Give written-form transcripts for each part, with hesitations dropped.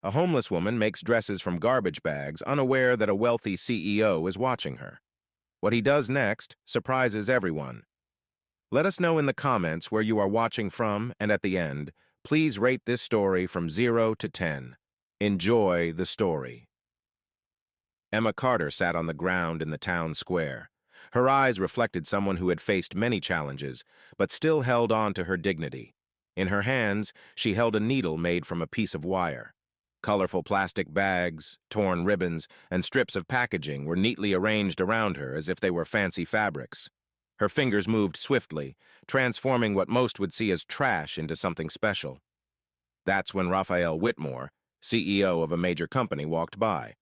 A homeless woman makes dresses from garbage bags, unaware that a wealthy CEO is watching her. What he does next surprises everyone. Let us know in the comments where you are watching from, and at the end, please rate this story from 0 to 10. Enjoy the story. Emma Carter sat on the ground in the town square. Her eyes reflected someone who had faced many challenges, but still held on to her dignity. In her hands, she held a needle made from a piece of wire. Colorful plastic bags, torn ribbons, and strips of packaging were neatly arranged around her as if they were fancy fabrics. Her fingers moved swiftly, transforming what most would see as trash into something special. That's when Raphael Whitmore, CEO of a major company, walked by.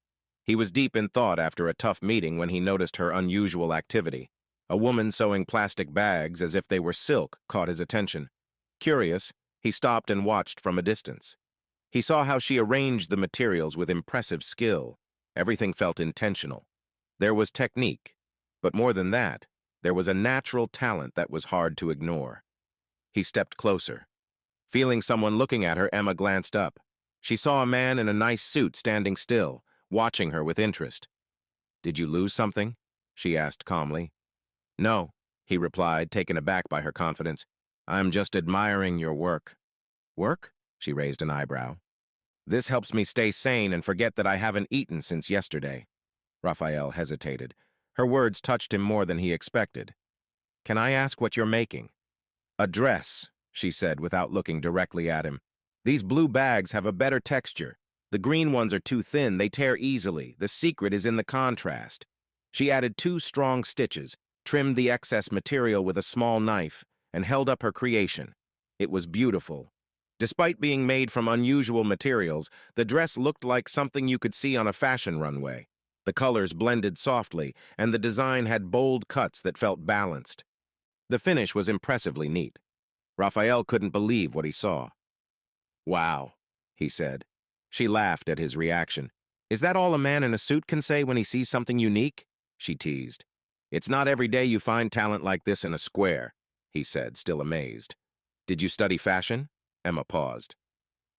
He was deep in thought after a tough meeting when he noticed her unusual activity. A woman sewing plastic bags as if they were silk caught his attention. Curious, he stopped and watched from a distance. He saw how she arranged the materials with impressive skill. Everything felt intentional. There was technique, but more than that, there was a natural talent that was hard to ignore. He stepped closer. Feeling someone looking at her, Emma glanced up. She saw a man in a nice suit standing still, watching her with interest. "Did you lose something?" she asked calmly. "No," he replied, taken aback by her confidence. "I'm just admiring your work." "Work?" She raised an eyebrow. "This helps me stay sane and forget that I haven't eaten since yesterday." Raphael hesitated. Her words touched him more than he expected. "Can I ask what you're making?" "A dress," she said without looking directly at him. "These blue bags have a better texture. The green ones are too thin, they tear easily. The secret is in the contrast." She added 2 strong stitches, trimmed the excess material with a small knife, and held up her creation. It was beautiful. Despite being made from unusual materials, the dress looked like something you could see on a fashion runway. The colors blended softly, and the design had bold cuts that felt balanced. The finish was impressively neat. Raphael couldn't believe what he saw. "Wow," he said. She laughed at his reaction. "Is that all a man in a suit can say when he sees something unique?" she teased. "It's not every day you find talent like this in a square," he said, still amazed. "Did you study fashion?" Emma paused.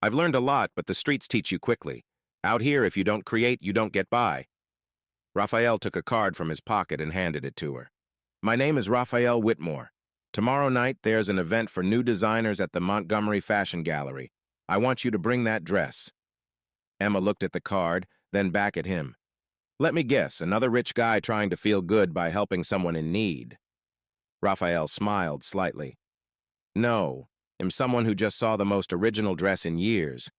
"I've learned a lot, but the streets teach you quickly. Out here, if you don't create, you don't get by." Raphael took a card from his pocket and handed it to her. "My name is Raphael Whitmore. Tomorrow night, there's an event for new designers at the Montgomery Fashion Gallery. I want you to bring that dress." Emma looked at the card, then back at him. "Let me guess, another rich guy trying to feel good by helping someone in need." Raphael smiled slightly. "No, I'm someone who just saw the most original dress in years.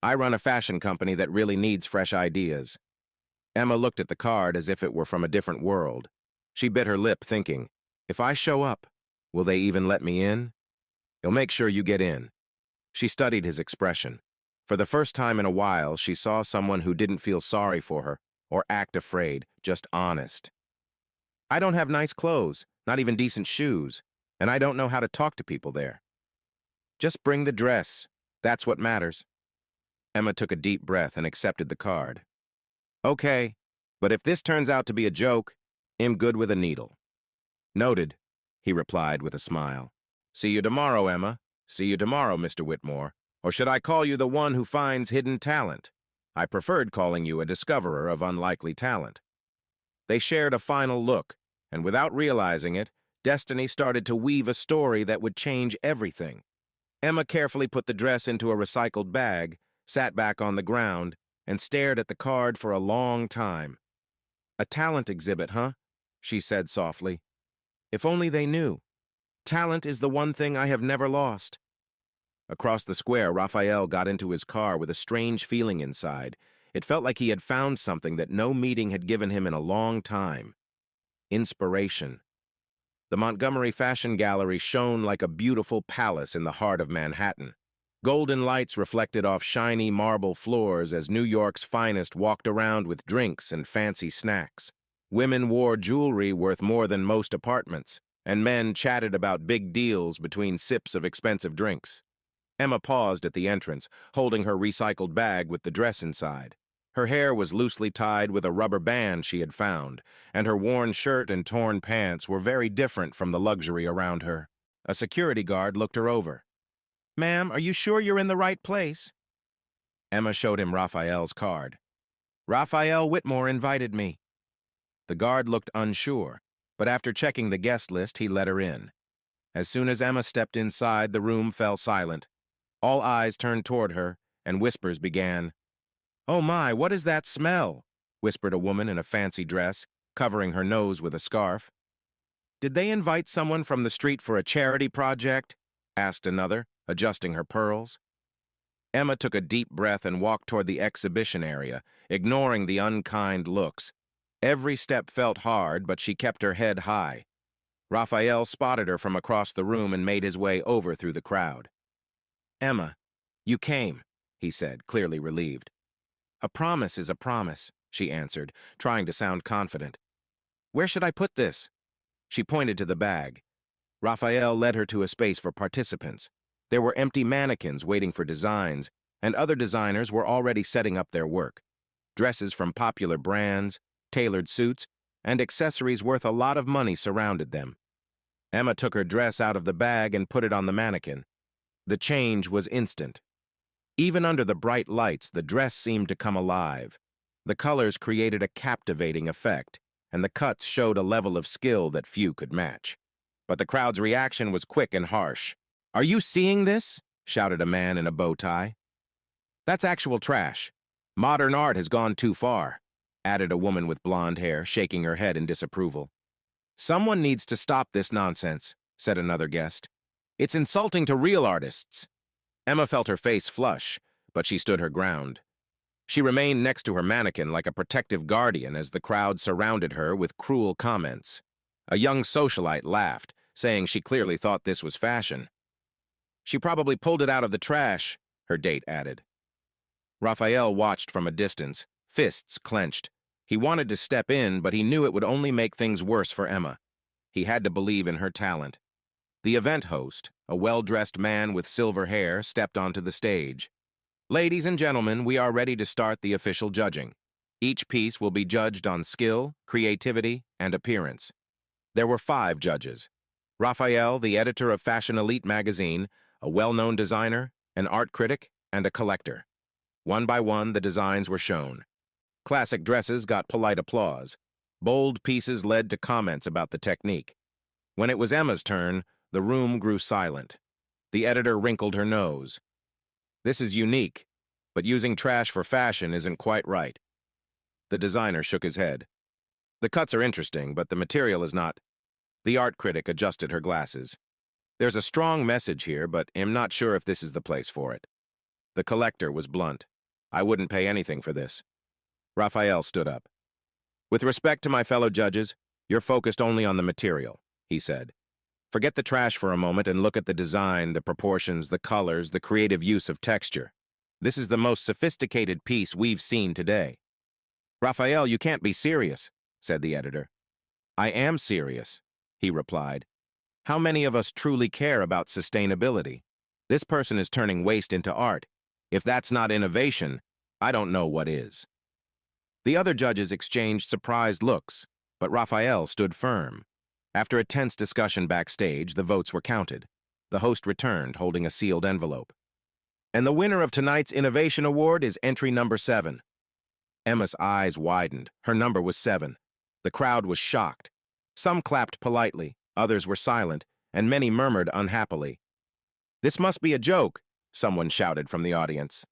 I run a fashion company that really needs fresh ideas." Emma looked at the card as if it were from a different world. She bit her lip, thinking, "If I show up, will they even let me in?" "You'll make sure you get in." She studied his expression. For the first time in a while, she saw someone who didn't feel sorry for her or act afraid, just honest. "I don't have nice clothes, not even decent shoes, and I don't know how to talk to people there." "Just bring the dress. That's what matters." Emma took a deep breath and accepted the card. "Okay, but if this turns out to be a joke, I'm good with a needle." "Noted," he replied with a smile. "See you tomorrow, Emma. See you tomorrow, Mr. Whitmore. Or should I call you the one who finds hidden talent? I preferred calling you a discoverer of unlikely talent." They shared a final look, and without realizing it, destiny started to weave a story that would change everything. Emma carefully put the dress into a recycled bag, sat back on the ground, and stared at the card for a long time. "A talent exhibit, huh?" she said softly. "If only they knew. Talent is the one thing I have never lost." Across the square, Raphael got into his car with a strange feeling inside. It felt like he had found something that no meeting had given him in a long time. Inspiration. The Montgomery Fashion Gallery shone like a beautiful palace in the heart of Manhattan. Golden lights reflected off shiny marble floors as New York's finest walked around with drinks and fancy snacks. Women wore jewelry worth more than most apartments, and men chatted about big deals between sips of expensive drinks. Emma paused at the entrance, holding her recycled bag with the dress inside. Her hair was loosely tied with a rubber band she had found, and her worn shirt and torn pants were very different from the luxury around her. A security guard looked her over. "Ma'am, are you sure you're in the right place?" Emma showed him Raphael's card. Raphael Whitmore invited me. The guard looked unsure, but after checking the guest list, he let her in. As soon as Emma stepped inside, the room fell silent. All eyes turned toward her, and whispers began. "Oh my, what is that smell?" whispered a woman in a fancy dress, covering her nose with a scarf. "Did they invite someone from the street for a charity project?" asked another, adjusting her pearls. Emma took a deep breath and walked toward the exhibition area, ignoring the unkind looks. Every step felt hard, but she kept her head high. Raphael spotted her from across the room and made his way over through the crowd. "Emma, you came," he said, clearly relieved. "A promise is a promise," she answered, trying to sound confident. "Where should I put this?" She pointed to the bag. Raphael led her to a space for participants. There were empty mannequins waiting for designs, and other designers were already setting up their work. Dresses from popular brands, tailored suits, and accessories worth a lot of money surrounded them. Emma took her dress out of the bag and put it on the mannequin. The change was instant. Even under the bright lights, the dress seemed to come alive. The colors created a captivating effect, and the cuts showed a level of skill that few could match. But the crowd's reaction was quick and harsh. "Are you seeing this?" shouted a man in a bow tie. "That's actual trash. Modern art has gone too far," added a woman with blonde hair, shaking her head in disapproval. "Someone needs to stop this nonsense," said another guest. "It's insulting to real artists." Emma felt her face flush, but she stood her ground. She remained next to her mannequin like a protective guardian as the crowd surrounded her with cruel comments. A young socialite laughed, saying she clearly thought this was fashion. "She probably pulled it out of the trash," her date added. Raphael watched from a distance, fists clenched. He wanted to step in, but he knew it would only make things worse for Emma. He had to believe in her talent. The event host, a well-dressed man with silver hair, stepped onto the stage. "Ladies and gentlemen, we are ready to start the official judging. Each piece will be judged on skill, creativity, and appearance." There were 5 judges. Raphael, the editor of Fashion Elite magazine, a well-known designer, an art critic, and a collector. One by one, the designs were shown. Classic dresses got polite applause. Bold pieces led to comments about the technique. When it was Emma's turn, the room grew silent. The editor wrinkled her nose. "This is unique, but using trash for fashion isn't quite right." The designer shook his head. "The cuts are interesting, but the material is not." The art critic adjusted her glasses. "There's a strong message here, but I'm not sure if this is the place for it." The collector was blunt. "I wouldn't pay anything for this." Raphael stood up. "With respect to my fellow judges, you're focused only on the material," he said. "Forget the trash for a moment and look at the design, the proportions, the colors, the creative use of texture. This is the most sophisticated piece we've seen today." "Raphael, you can't be serious," said the editor. "I am serious," he replied. "How many of us truly care about sustainability? This person is turning waste into art. If that's not innovation, I don't know what is." The other judges exchanged surprised looks, but Raphael stood firm. After a tense discussion backstage, the votes were counted. The host returned, holding a sealed envelope. "And the winner of tonight's Innovation Award is entry number 7. Emma's eyes widened. Her number was 7. The crowd was shocked. Some clapped politely, others were silent, and many murmured unhappily. "This must be a joke," someone shouted from the audience.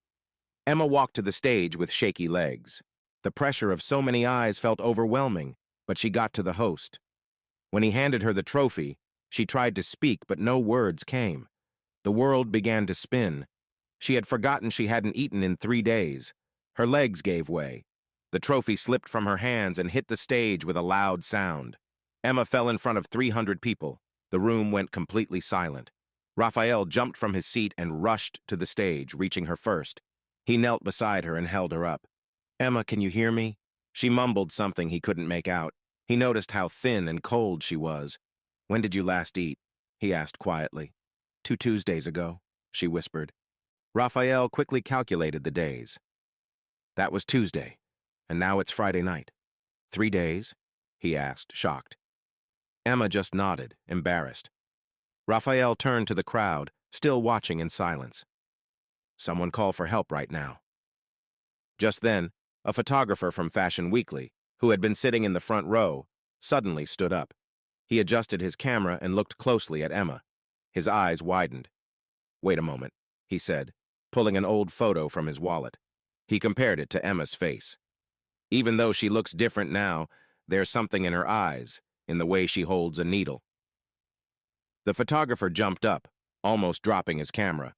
Emma walked to the stage with shaky legs. The pressure of so many eyes felt overwhelming, but she got to the host. When he handed her the trophy, she tried to speak, but no words came. The world began to spin. She had forgotten she hadn't eaten in 3 days. Her legs gave way. The trophy slipped from her hands and hit the stage with a loud sound. Emma fell in front of 300 people. The room went completely silent. Raphael jumped from his seat and rushed to the stage, reaching her first. He knelt beside her and held her up. "Emma, can you hear me?" She mumbled something he couldn't make out. He noticed how thin and cold she was. "When did you last eat?" he asked quietly. 2 Tuesdays ago, she whispered. Raphael quickly calculated the days. That was Tuesday, and now it's Friday night. 3 days? He asked, shocked. Emma just nodded, embarrassed. Raphael turned to the crowd, still watching in silence. "Someone call for help right now," Just then, a photographer from Fashion Weekly, who had been sitting in the front row, suddenly stood up. He adjusted his camera and looked closely at Emma. His eyes widened. "Wait a moment," he said, pulling an old photo from his wallet. He compared it to Emma's face. "Even though she looks different now, there's something in her eyes, in the way she holds a needle." The photographer jumped up, almost dropping his camera.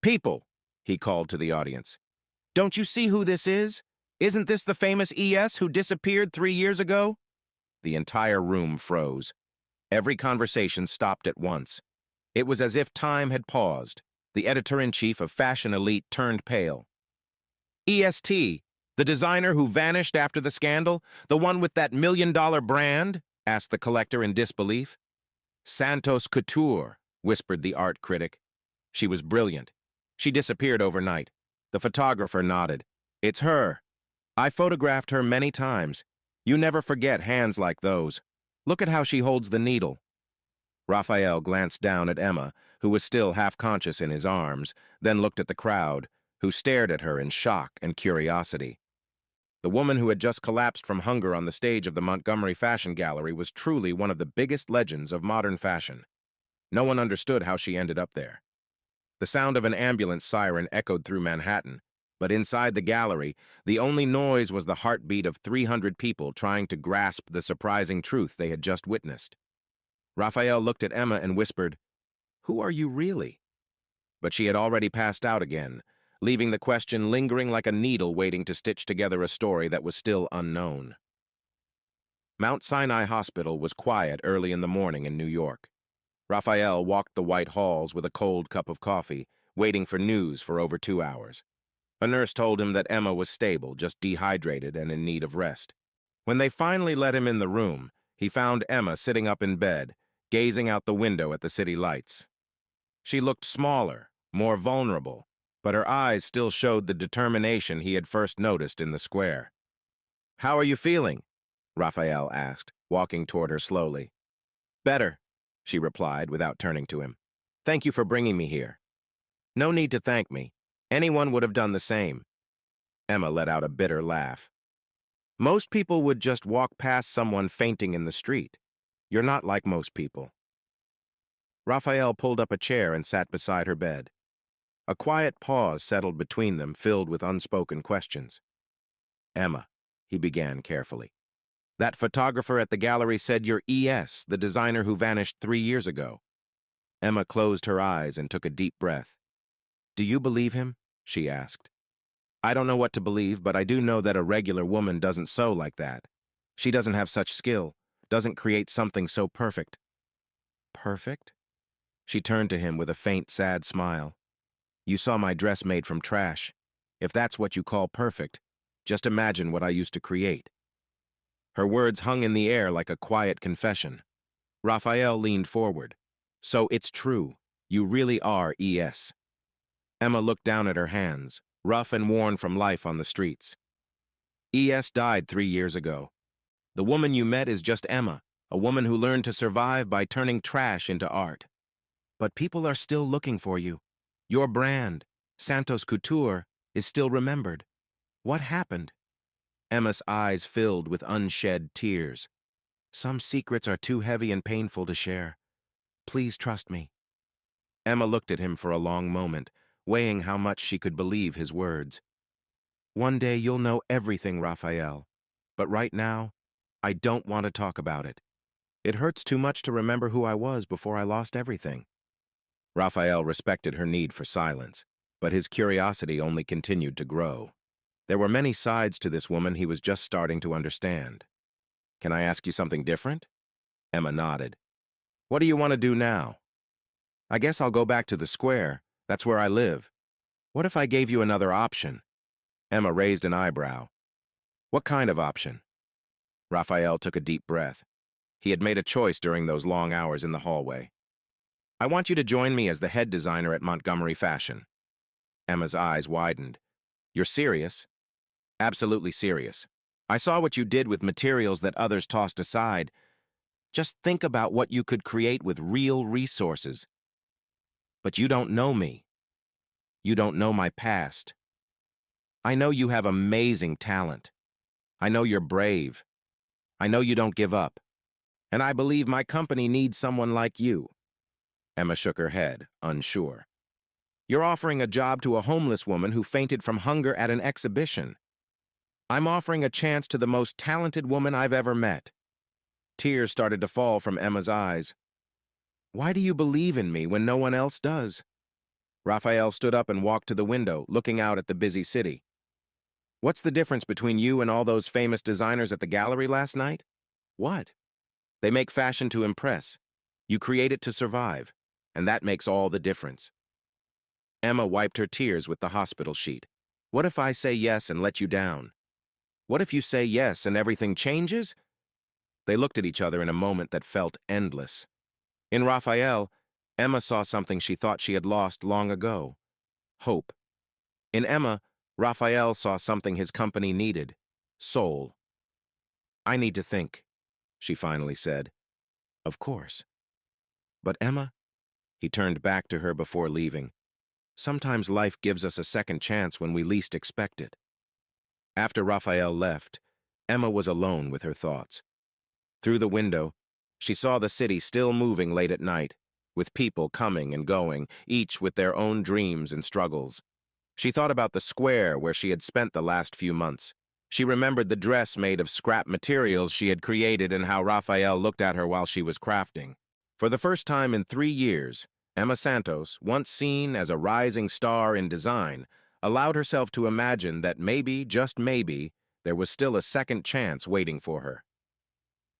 "People," he called to the audience. "Don't you see who this is? Isn't this the famous ES who disappeared 3 years ago?" The entire room froze. Every conversation stopped at once. It was as if time had paused. The editor-in-chief of Fashion Elite turned pale. "EST, the designer who vanished after the scandal, the one with that $1 million brand?" asked the collector in disbelief. "Santos Couture," whispered the art critic. "She was brilliant. She disappeared overnight." The photographer nodded. "It's her. I photographed her many times. You never forget hands like those. Look at how she holds the needle." Raphael glanced down at Emma, who was still half-conscious in his arms, then looked at the crowd, who stared at her in shock and curiosity. The woman who had just collapsed from hunger on the stage of the Montgomery Fashion Gallery was truly one of the biggest legends of modern fashion. No one understood how she ended up there. The sound of an ambulance siren echoed through Manhattan, but inside the gallery, the only noise was the heartbeat of 300 people trying to grasp the surprising truth they had just witnessed. Raphael looked at Emma and whispered, "Who are you really?" But she had already passed out again, leaving the question lingering like a needle waiting to stitch together a story that was still unknown. Mount Sinai Hospital was quiet early in the morning in New York. Raphael walked the white halls with a cold cup of coffee, waiting for news for over 2 hours. A nurse told him that Emma was stable, just dehydrated and in need of rest. When they finally let him in the room, he found Emma sitting up in bed, gazing out the window at the city lights. She looked smaller, more vulnerable, but her eyes still showed the determination he had first noticed in the square. "How are you feeling?" Raphael asked, walking toward her slowly. "Better," she replied without turning to him. "Thank you for bringing me here." "No need to thank me. Anyone would have done the same." Emma let out a bitter laugh. "Most people would just walk past someone fainting in the street. You're not like most people." Raphael pulled up a chair and sat beside her bed. A quiet pause settled between them, filled with unspoken questions. "Emma," he began carefully, "that photographer at the gallery said you're ES, the designer who vanished 3 years ago." Emma closed her eyes and took a deep breath. "Do you believe him?" she asked. "I don't know what to believe, but I do know that a regular woman doesn't sew like that. She doesn't have such skill, doesn't create something so perfect." "Perfect?" She turned to him with a faint, sad smile. "You saw my dress made from trash. If that's what you call perfect, just imagine what I used to create." Her words hung in the air like a quiet confession. Raphael leaned forward. "So it's true. You really are ES." Emma looked down at her hands, rough and worn from life on the streets. "ES died 3 years ago. The woman you met is just Emma, a woman who learned to survive by turning trash into art. But people are still looking for you. Your brand, Santos Couture, is still remembered. What happened?" Emma's eyes filled with unshed tears. "Some secrets are too heavy and painful to share. Please trust me." Emma looked at him for a long moment, weighing how much she could believe his words. "One day you'll know everything, Raphael. But right now, I don't want to talk about it. It hurts too much to remember who I was before I lost everything." Raphael respected her need for silence, but his curiosity only continued to grow. There were many sides to this woman he was just starting to understand. "Can I ask you something different?" Emma nodded. "What do you want to do now?" "I guess I'll go back to the square. That's where I live. What if I gave you another option?" Emma raised an eyebrow. "What kind of option?" Raphael took a deep breath. He had made a choice during those long hours in the hallway. "I want you to join me as the head designer at Montgomery Fashion." Emma's eyes widened. "You're serious?" "Absolutely serious. I saw what you did with materials that others tossed aside. Just think about what you could create with real resources. But you don't know me. You don't know my past." I know you have amazing talent. I know you're brave. I know you don't give up. And I believe my company needs someone like you." Emma shook her head, unsure. "You're offering a job to a homeless woman who fainted from hunger at an exhibition. I'm offering a chance to the most talented woman I've ever met." Tears started to fall from Emma's eyes. "Why do you believe in me when no one else does?" Raphael stood up and walked to the window, looking out at the busy city. "What's the difference between you and all those famous designers at the gallery last night?" "What?" "They make fashion to impress. You create it to survive, and that makes all the difference." Emma wiped her tears with the hospital sheet. "What if I say yes and let you down? What if you say yes and everything changes?" They looked at each other in a moment that felt endless. In Raphael, Emma saw something she thought she had lost long ago: hope. In Emma, Raphael saw something his company needed: soul. "I need to think," she finally said. "Of course." "But Emma," he turned back to her before leaving, "sometimes life gives us a second chance when we least expect it." After Raphael left, Emma was alone with her thoughts. Through the window, she saw the city still moving late at night, with people coming and going, each with their own dreams and struggles. She thought about the square where she had spent the last few months. She remembered the dress made of scrap materials she had created and how Raphael looked at her while she was crafting. For the first time in 3 years, Emma Santos, once seen as a rising star in design, allowed herself to imagine that maybe, just maybe, there was still a second chance waiting for her.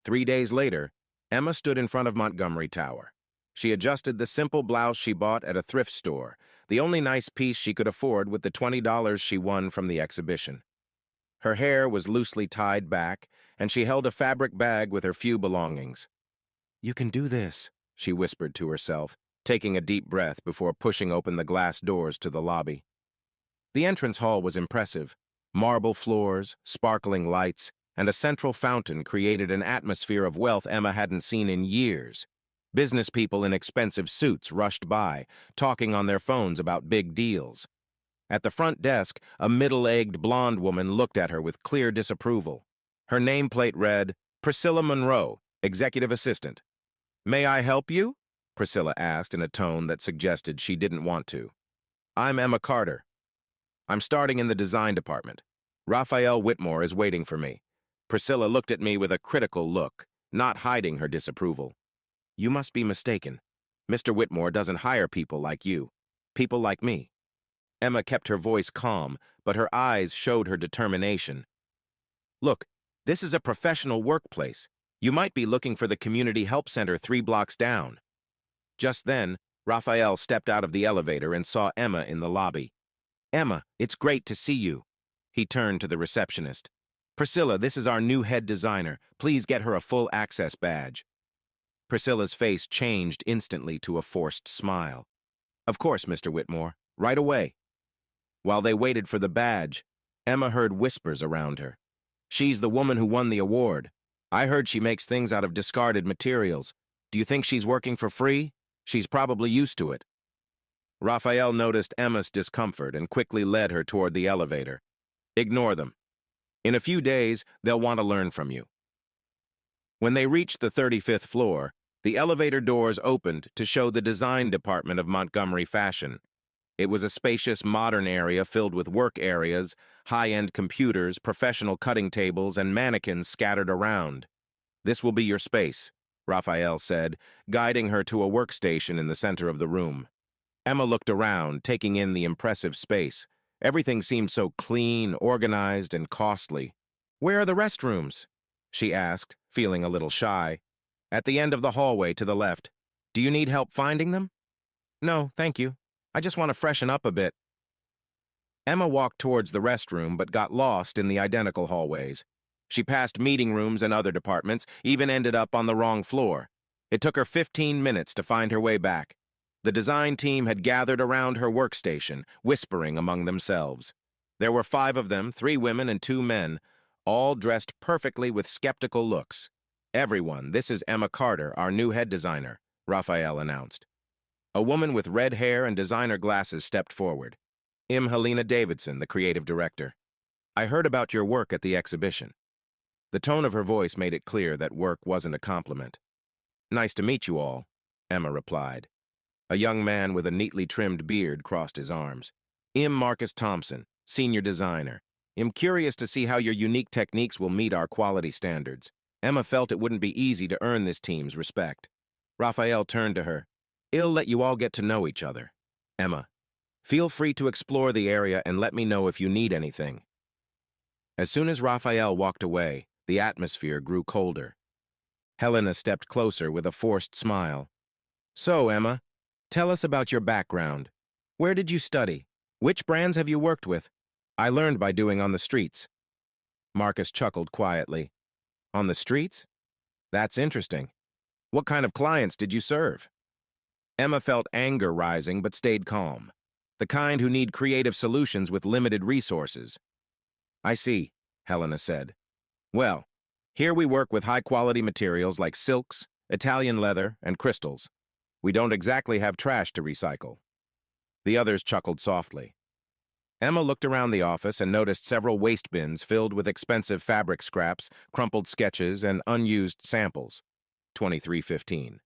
3 days later, Emma stood in front of Montgomery Tower. She adjusted the simple blouse she bought at a thrift store, the only nice piece she could afford with the $20 she won from the exhibition. Her hair was loosely tied back, and she held a fabric bag with her few belongings. "You can do this," she whispered to herself, taking a deep breath before pushing open the glass doors to the lobby. The entrance hall was impressive. Marble floors, sparkling lights, and a central fountain created an atmosphere of wealth Emma hadn't seen in years. Business people in expensive suits rushed by, talking on their phones about big deals. At the front desk, a middle-aged blonde woman looked at her with clear disapproval. Her nameplate read, "Priscilla Monroe, Executive Assistant." "May I help you?" Priscilla asked in a tone that suggested she didn't want to. "I'm Emma Carter. I'm starting in the design department. Raphael Whitmore is waiting for me." Priscilla looked at me with a critical look, not hiding her disapproval. "You must be mistaken. Mr. Whitmore doesn't hire people like you. People like me." Emma kept her voice calm, but her eyes showed her determination. "Look, this is a professional workplace. You might be looking for the community help center 3 blocks down." Just then, Raphael stepped out of the elevator and saw Emma in the lobby. "Emma, it's great to see you." He turned to the receptionist. "Priscilla, this is our new head designer. Please get her a full access badge." Priscilla's face changed instantly to a forced smile. "Of course, Mr. Whitmore. Right away." While they waited for the badge, Emma heard whispers around her. "She's the woman who won the award. I heard she makes things out of discarded materials. Do you think she's working for free? She's probably used to it." Raphael noticed Emma's discomfort and quickly led her toward the elevator. "Ignore them. In a few days, they'll want to learn from you." When they reached the 35th floor, the elevator doors opened to show the design department of Montgomery Fashion. It was a spacious, modern area filled with work areas, high-end computers, professional cutting tables, and mannequins scattered around. "This will be your space," Raphael said, guiding her to a workstation in the center of the room. Emma looked around, taking in the impressive space. Everything seemed so clean, organized, and costly. "Where are the restrooms?" she asked, feeling a little shy. "At the end of the hallway to the left. Do you need help finding them?" "No, thank you. I just want to freshen up a bit." Emma walked towards the restroom but got lost in the identical hallways. She passed meeting rooms and other departments, even ended up on the wrong floor. It took her 15 minutes to find her way back. The design team had gathered around her workstation, whispering among themselves. There were 5 of them, 3 women and 2 men, all dressed perfectly with skeptical looks. "Everyone, this is Emma Carter, our new head designer," Raphael announced. A woman with red hair and designer glasses stepped forward. I'm Helena Davidson, the creative director. I heard about your work at the exhibition. The tone of her voice made it clear that work wasn't a compliment. Nice to meet you all, Emma replied. A young man with a neatly trimmed beard crossed his arms. I'm Marcus Thompson, senior designer. I'm curious to see how your unique techniques will meet our quality standards. Emma felt it wouldn't be easy to earn this team's respect. Raphael turned to her. I'll let you all get to know each other. Emma, feel free to explore the area and let me know if you need anything. As soon as Raphael walked away, the atmosphere grew colder. Helena stepped closer with a forced smile. So, Emma, tell us about your background. Where did you study? Which brands have you worked with? I learned by doing on the streets. Marcus chuckled quietly. On the streets? That's interesting. What kind of clients did you serve? Emma felt anger rising but stayed calm. The kind who need creative solutions with limited resources. I see, Helena said. Well, here we work with high-quality materials like silks, Italian leather, and crystals. We don't exactly have trash to recycle. The others chuckled softly. Emma looked around the office and noticed several waste bins filled with expensive fabric scraps, crumpled sketches, and unused samples. 2315.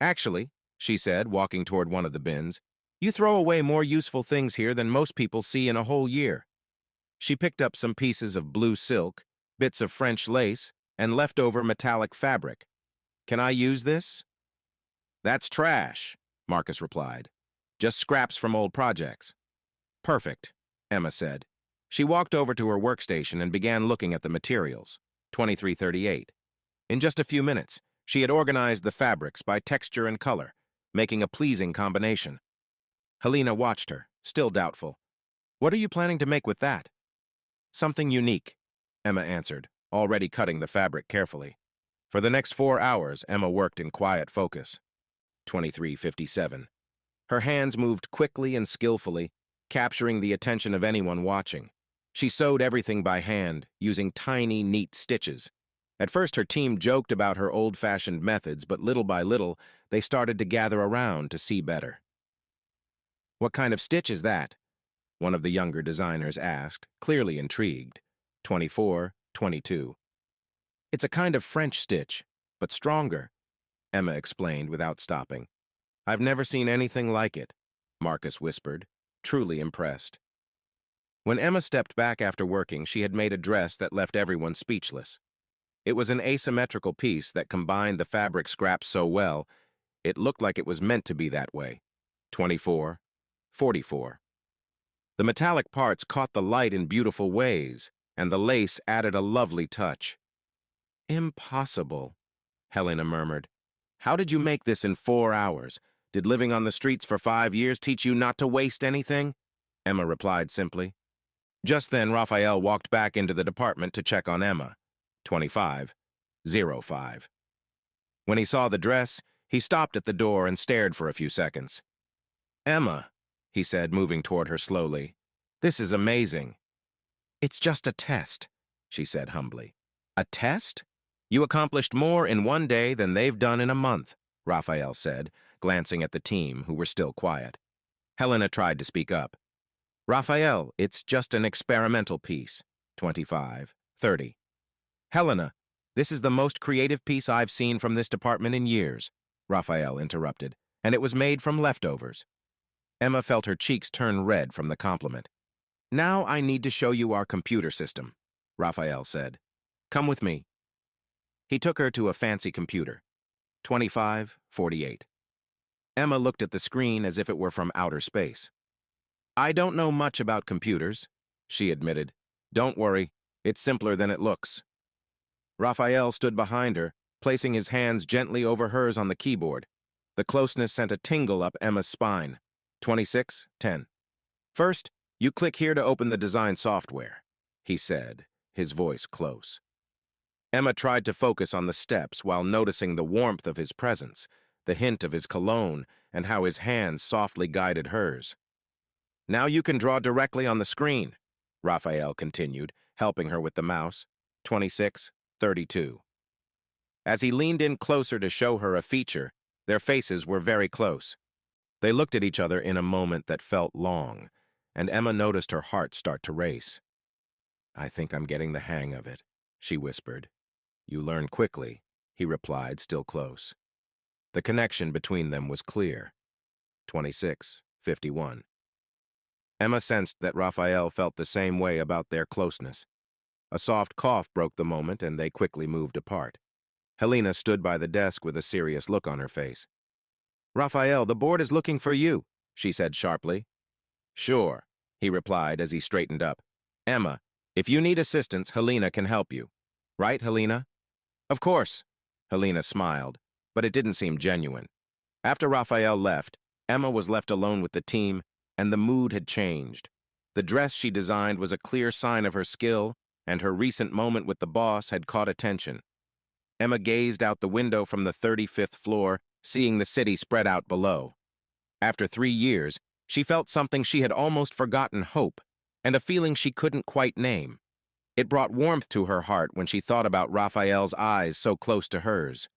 Actually, she said, walking toward one of the bins, you throw away more useful things here than most people see in a whole year. She picked up some pieces of blue silk, bits of French lace, and leftover metallic fabric. Can I use this? That's trash, Marcus replied. Just scraps from old projects. Perfect, Emma said. She walked over to her workstation and began looking at the materials. 2338. In just a few minutes, she had organized the fabrics by texture and color, making a pleasing combination. Helena watched her, still doubtful. What are you planning to make with that? Something unique, Emma answered, already cutting the fabric carefully. For the next 4 hours, Emma worked in quiet focus. 2357. Her hands moved quickly and skillfully, capturing the attention of anyone watching. She sewed everything by hand, using tiny, neat stitches. At first, her team joked about her old-fashioned methods, but little by little, they started to gather around to see better. What kind of stitch is that? One of the younger designers asked, clearly intrigued. 2422. It's a kind of French stitch, but stronger, Emma explained without stopping. I've never seen anything like it, Marcus whispered, truly impressed. When Emma stepped back after working, she had made a dress that left everyone speechless. It was an asymmetrical piece that combined the fabric scraps so well, it looked like it was meant to be that way. 2444. The metallic parts caught the light in beautiful ways, and the lace added a lovely touch. Impossible, Helena murmured. How did you make this in 4 hours? Did living on the streets for 5 years teach you not to waste anything? Emma replied simply. Just then, Raphael walked back into the department to check on Emma. 2505. When he saw the dress, he stopped at the door and stared for a few seconds. Emma, he said, moving toward her slowly, this is amazing. It's just a test, she said humbly. A test? You accomplished more in 1 day than they've done in a month, Raphael said, glancing at the team, who were still quiet. Helena tried to speak up. Raphael, it's just an experimental piece. 2530. Helena, this is the most creative piece I've seen from this department in years, Raphael interrupted, and it was made from leftovers. Emma felt her cheeks turn red from the compliment. Now I need to show you our computer system, Raphael said. Come with me. He took her to a fancy computer. 2548. Emma looked at the screen as if it were from outer space. I don't know much about computers, she admitted. Don't worry, it's simpler than it looks. Raphael stood behind her, placing his hands gently over hers on the keyboard. The closeness sent a tingle up Emma's spine. 2610. First, you click here to open the design software, he said, his voice close. Emma tried to focus on the steps while noticing the warmth of his presence, the hint of his cologne, and how his hands softly guided hers. Now you can draw directly on the screen, Raphael continued, helping her with the mouse. 2632. As he leaned in closer to show her a feature, their faces were very close. They looked at each other in a moment that felt long. and Emma noticed her heart start to race. "I think I'm getting the hang of it," she whispered. "You learn quickly," he replied, still close. The connection between them was clear. 26:51. Emma sensed that Raphael felt the same way about their closeness. A soft cough broke the moment, and they quickly moved apart. Helena stood by the desk with a serious look on her face. "Raphael, the board is looking for you," she said sharply. "Sure," he replied as he straightened up. "Emma, if you need assistance, Helena can help you. Right, Helena?" "Of course," Helena smiled, but it didn't seem genuine. After Raphael left, Emma was left alone with the team, and the mood had changed. The dress she designed was a clear sign of her skill, and her recent moment with the boss had caught attention. Emma gazed out the window from the 35th floor, seeing the city spread out below. After 3 years, she felt something she had almost forgotten: hope, and a feeling she couldn't quite name. It brought warmth to her heart when she thought about Raphael's eyes so close to hers.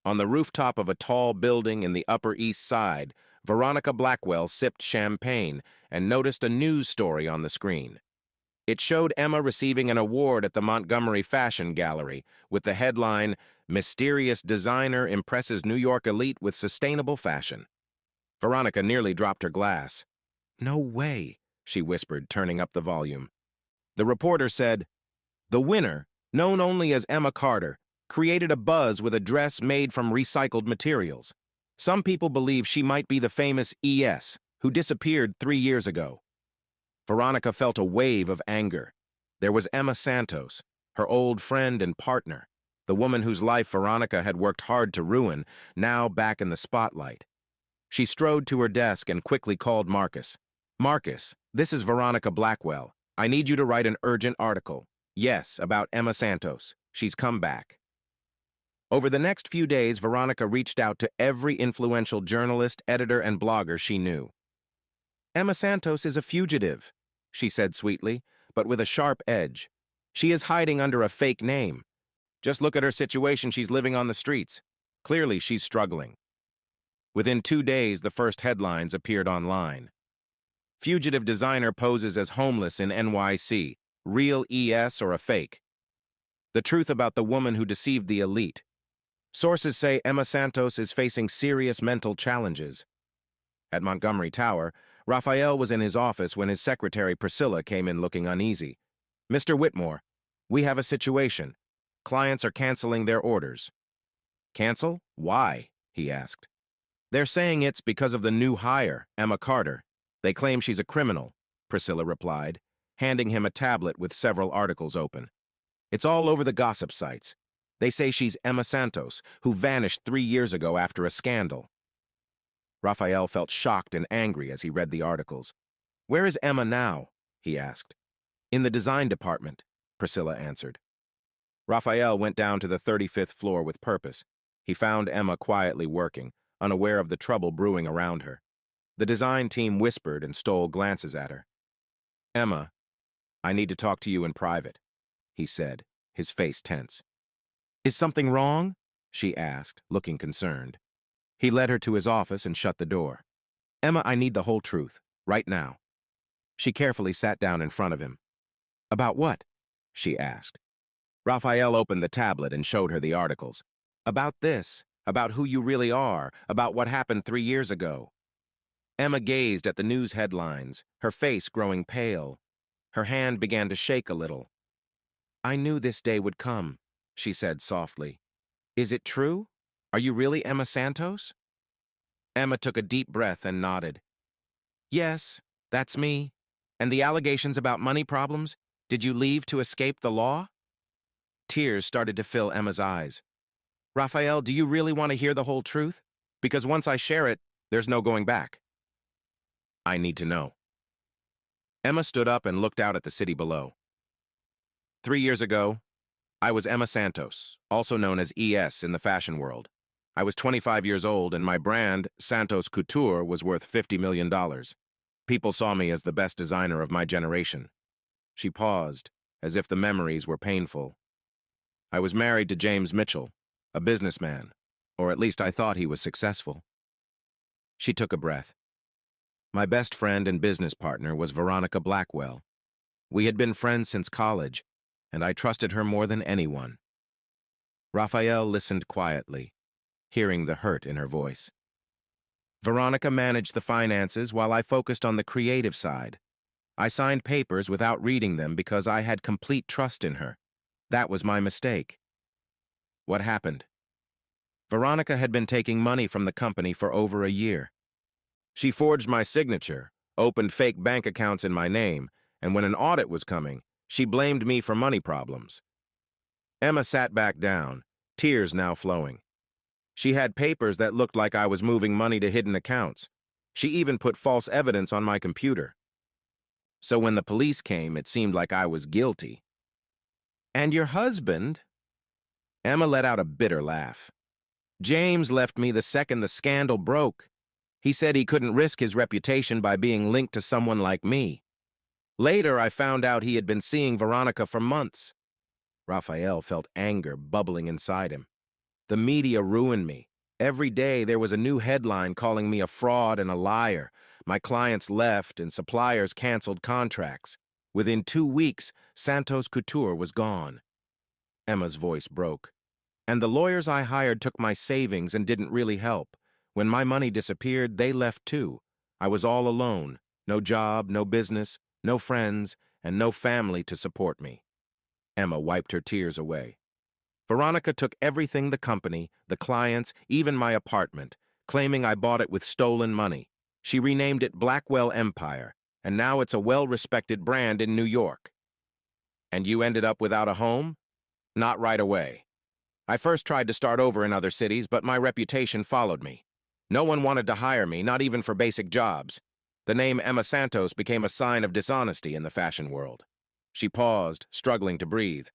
On the rooftop of a tall building in the Upper East Side, Veronica Blackwell sipped champagne and noticed a news story on the screen. It showed Emma receiving an award at the Montgomery Fashion Gallery with the headline, "Mysterious Designer Impresses New York Elite with Sustainable Fashion." Veronica nearly dropped her glass. "No way," she whispered, turning up the volume. The reporter said, "The winner, known only as Emma Carter, created a buzz with a dress made from recycled materials. Some people believe she might be the famous E.S., who disappeared 3 years ago." Veronica felt a wave of anger. There was Emma Santos, her old friend and partner, the woman whose life Veronica had worked hard to ruin, now back in the spotlight. She strode to her desk and quickly called Marcus. "Marcus, this is Veronica Blackwell. I need you to write an urgent article. Yes, about Emma Santos. She's come back." Over the next few days, Veronica reached out to every influential journalist, editor, and blogger she knew. "Emma Santos is a fugitive," she said sweetly, but with a sharp edge. "She is hiding under a fake name. Just look at her situation. She's living on the streets. Clearly, she's struggling." Within 2 days, the first headlines appeared online. "Fugitive designer poses as homeless in NYC. Real ES or a fake? The truth about the woman who deceived the elite. Sources say Emma Santos is facing serious mental challenges." At Montgomery Tower, Raphael was in his office when his secretary Priscilla came in looking uneasy. "Mr. Whitmore, we have a situation. Clients are canceling their orders." "Cancel? Why?" he asked. "They're saying it's because of the new hire, Emma Carter. They claim she's a criminal," Priscilla replied, handing him a tablet with several articles open. "It's all over the gossip sites. They say she's Emma Santos, who vanished 3 years ago after a scandal." Raphael felt shocked and angry as he read the articles. "Where is Emma now?" he asked. "In the design department," Priscilla answered. Raphael went down to the 35th floor with purpose. He found Emma quietly working, unaware of the trouble brewing around her. The design team whispered and stole glances at her. "Emma, I need to talk to you in private," he said, his face tense. "Is something wrong?" she asked, looking concerned. He led her to his office and shut the door. "Emma, I need the whole truth, right now." She carefully sat down in front of him. "About what?" she asked. Raphael opened the tablet and showed her the articles. "About this, about who you really are, about what happened 3 years ago." Emma gazed at the news headlines, her face growing pale. Her hand began to shake a little. "I knew this day would come," she said softly. "Is it true? Are you really Emma Santos?" Emma took a deep breath and nodded. "Yes, that's me. And the allegations about money problems? Did you leave to escape the law?" Tears started to fill Emma's eyes. "Raphael, do you really want to hear the whole truth? Because once I share it, there's no going back." "I need to know." Emma stood up and looked out at the city below. 3 years ago, I was Emma Santos, also known as ES in the fashion world. I was 25 years old, and my brand, Santos Couture, was worth $50 million. People saw me as the best designer of my generation. She paused, as if the memories were painful. I was married to James Mitchell, a businessman, or at least I thought he was successful. She took a breath. My best friend and business partner was Veronica Blackwell. We had been friends since college, and I trusted her more than anyone. Raphael listened quietly, hearing the hurt in her voice. Veronica managed the finances while I focused on the creative side. I signed papers without reading them because I had complete trust in her. That was my mistake. What happened? Veronica had been taking money from the company for over a year. She forged my signature, opened fake bank accounts in my name, and when an audit was coming, she blamed me for money problems. Emma sat back down, tears now flowing. She had papers that looked like I was moving money to hidden accounts. She even put false evidence on my computer. So when the police came, it seemed like I was guilty. And your husband? Emma let out a bitter laugh. James left me the second the scandal broke. He said he couldn't risk his reputation by being linked to someone like me. Later, I found out he had been seeing Veronica for months. Raphael felt anger bubbling inside him. The media ruined me. Every day there was a new headline calling me a fraud and a liar. My clients left and suppliers canceled contracts. Within 2 weeks, Santos Couture was gone. Emma's voice broke. And the lawyers I hired took my savings and didn't really help. When my money disappeared, they left too. I was all alone. No job, no business, no friends, and no family to support me. Emma wiped her tears away. Veronica took everything, the company, the clients, even my apartment, claiming I bought it with stolen money. She renamed it Blackwell Empire, and now it's a well-respected brand in New York. And you ended up without a home? Not right away. I first tried to start over in other cities, but my reputation followed me. No one wanted to hire me, not even for basic jobs. The name Emma Santos became a sign of dishonesty in the fashion world. She paused, struggling to breathe.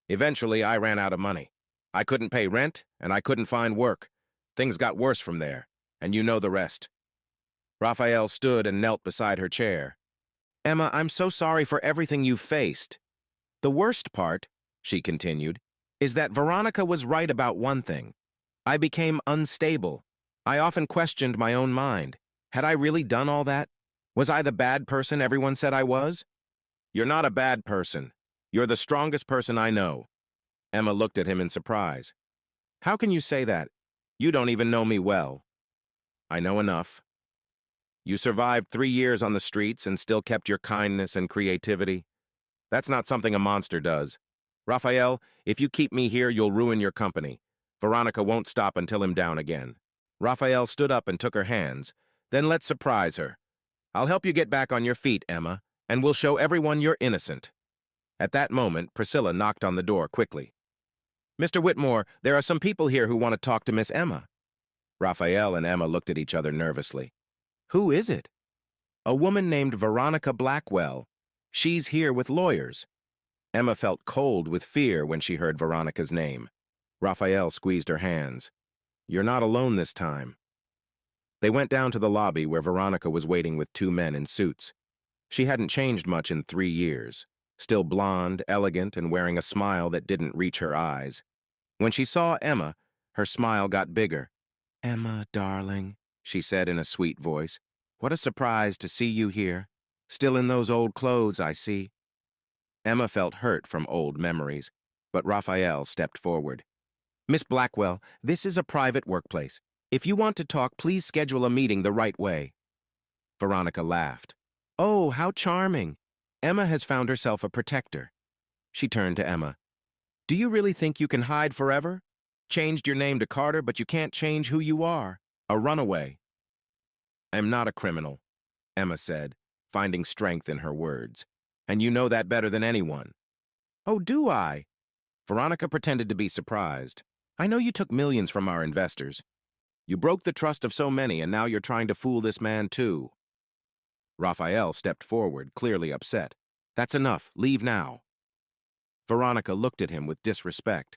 Eventually, I ran out of money. I couldn't pay rent, and I couldn't find work. Things got worse from there, and you know the rest. Raphael stood and knelt beside her chair. Emma, I'm so sorry for everything you've faced. The worst part, she continued, is that Veronica was right about one thing. I became unstable. I often questioned my own mind. Had I really done all that? Was I the bad person everyone said I was? You're not a bad person. You're the strongest person I know. Emma looked at him in surprise. How can you say that? You don't even know me well. I know enough. You survived 3 years on the streets and still kept your kindness and creativity. That's not something a monster does. Raphael, if you keep me here, you'll ruin your company. Veronica won't stop until I'm down again. Raphael stood up and took her hands. Then let's surprise her. I'll help you get back on your feet, Emma, and we'll show everyone you're innocent. At that moment, Priscilla knocked on the door quickly. Mr. Whitmore, there are some people here who want to talk to Miss Emma. Raphael and Emma looked at each other nervously. Who is it? A woman named Veronica Blackwell. She's here with lawyers. Emma felt cold with fear when she heard Veronica's name. Raphael squeezed her hands. You're not alone this time. They went down to the lobby where Veronica was waiting with 2 men in suits. She hadn't changed much in 3 years, still blonde, elegant, and wearing a smile that didn't reach her eyes. When she saw Emma, her smile got bigger. Emma, darling, she said in a sweet voice. What a surprise to see you here. Still in those old clothes, I see. Emma felt hurt from old memories, but Raphael stepped forward. Miss Blackwell, this is a private workplace. If you want to talk, please schedule a meeting the right way. Veronica laughed. Oh, how charming. Emma has found herself a protector. She turned to Emma. Do you really think you can hide forever? Changed your name to Carter, but you can't change who you are. A runaway. I'm not a criminal, Emma said, finding strength in her words. And you know that better than anyone. Oh, do I? Veronica pretended to be surprised. I know you took millions from our investors. You broke the trust of so many, and now you're trying to fool this man too. Raphael stepped forward, clearly upset. That's enough. Leave now. Veronica looked at him with disrespect.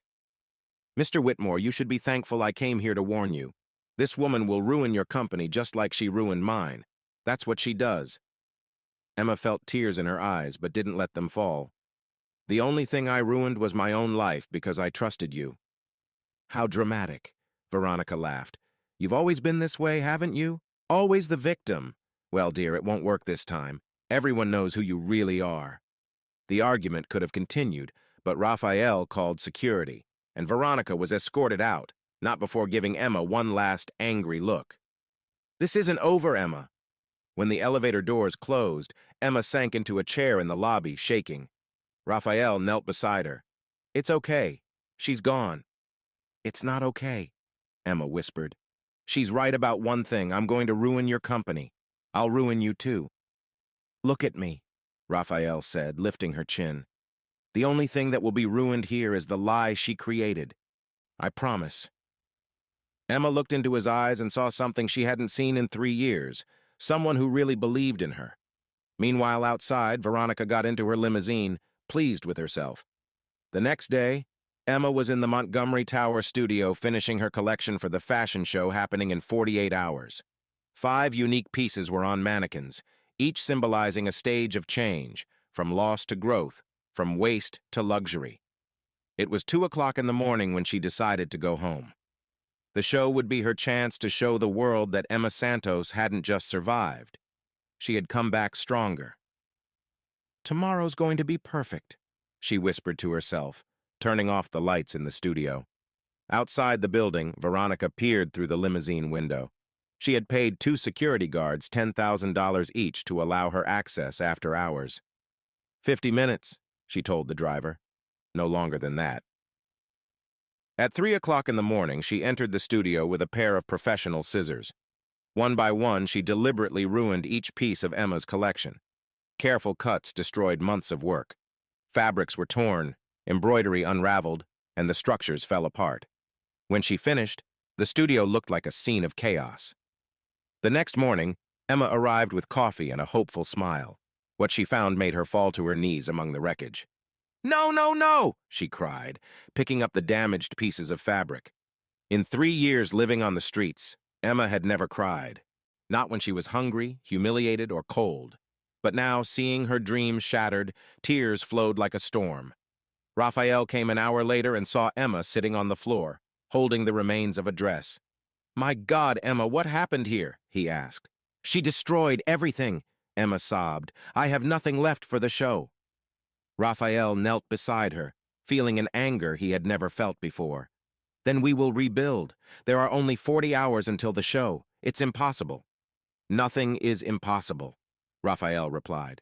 Mr. Whitmore, you should be thankful I came here to warn you. This woman will ruin your company just like she ruined mine. That's what she does. Emma felt tears in her eyes, but didn't let them fall. The only thing I ruined was my own life because I trusted you. How dramatic, Veronica laughed. You've always been this way, haven't you? Always the victim. Well, dear, it won't work this time. Everyone knows who you really are. The argument could have continued, but Raphael called security, and Veronica was escorted out, not before giving Emma one last angry look. This isn't over, Emma. When the elevator doors closed, Emma sank into a chair in the lobby, shaking. Raphael knelt beside her. It's okay. She's gone. It's not okay, Emma whispered. She's right about one thing. I'm going to ruin your company. I'll ruin you too. Look at me, Raphael said, lifting her chin. The only thing that will be ruined here is the lie she created. I promise. Emma looked into his eyes and saw something she hadn't seen in 3 years, someone who really believed in her. Meanwhile, outside, Veronica got into her limousine, pleased with herself. The next day, Emma was in the Montgomery Tower studio finishing her collection for the fashion show happening in 48 hours. 5 unique pieces were on mannequins, each symbolizing a stage of change, from loss to growth, from waste to luxury. It was 2 o'clock in the morning when she decided to go home. The show would be her chance to show the world that Emma Santos hadn't just survived. She had come back stronger. Tomorrow's going to be perfect, she whispered to herself, turning off the lights in the studio. Outside the building, Veronica peered through the limousine window. She had paid 2 security guards $10,000 each to allow her access after hours. 50 minutes, she told the driver. No longer than that. At 3 o'clock in the morning, she entered the studio with a pair of professional scissors. One by one, she deliberately ruined each piece of Emma's collection. Careful cuts destroyed months of work. Fabrics were torn, embroidery unraveled, and the structures fell apart. When she finished, the studio looked like a scene of chaos. The next morning, Emma arrived with coffee and a hopeful smile. What she found made her fall to her knees among the wreckage. No, no, no, she cried, picking up the damaged pieces of fabric. In 3 years living on the streets, Emma had never cried. Not when she was hungry, humiliated, or cold. But now, seeing her dreams shattered, tears flowed like a storm. Raphael came an hour later and saw Emma sitting on the floor, holding the remains of a dress. My God, Emma, what happened here? He asked. She destroyed everything, Emma sobbed. I have nothing left for the show. Raphael knelt beside her, feeling an anger he had never felt before. Then we will rebuild. There are only 40 hours until the show. It's impossible. Nothing is impossible, Raphael replied.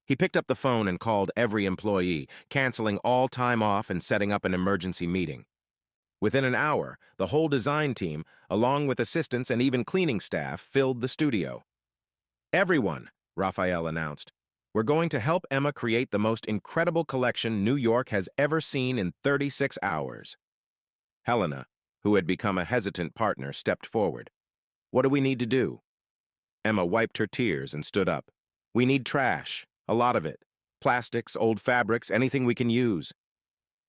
He picked up the phone and called every employee, canceling all time off and setting up an emergency meeting. Within an hour, the whole design team, along with assistants and even cleaning staff, filled the studio. Everyone, Raphael announced. We're going to help Emma create the most incredible collection New York has ever seen in 36 hours. Helena, who had become a hesitant partner, stepped forward. What do we need to do? Emma wiped her tears and stood up. We need trash, a lot of it. Plastics, old fabrics, anything we can use.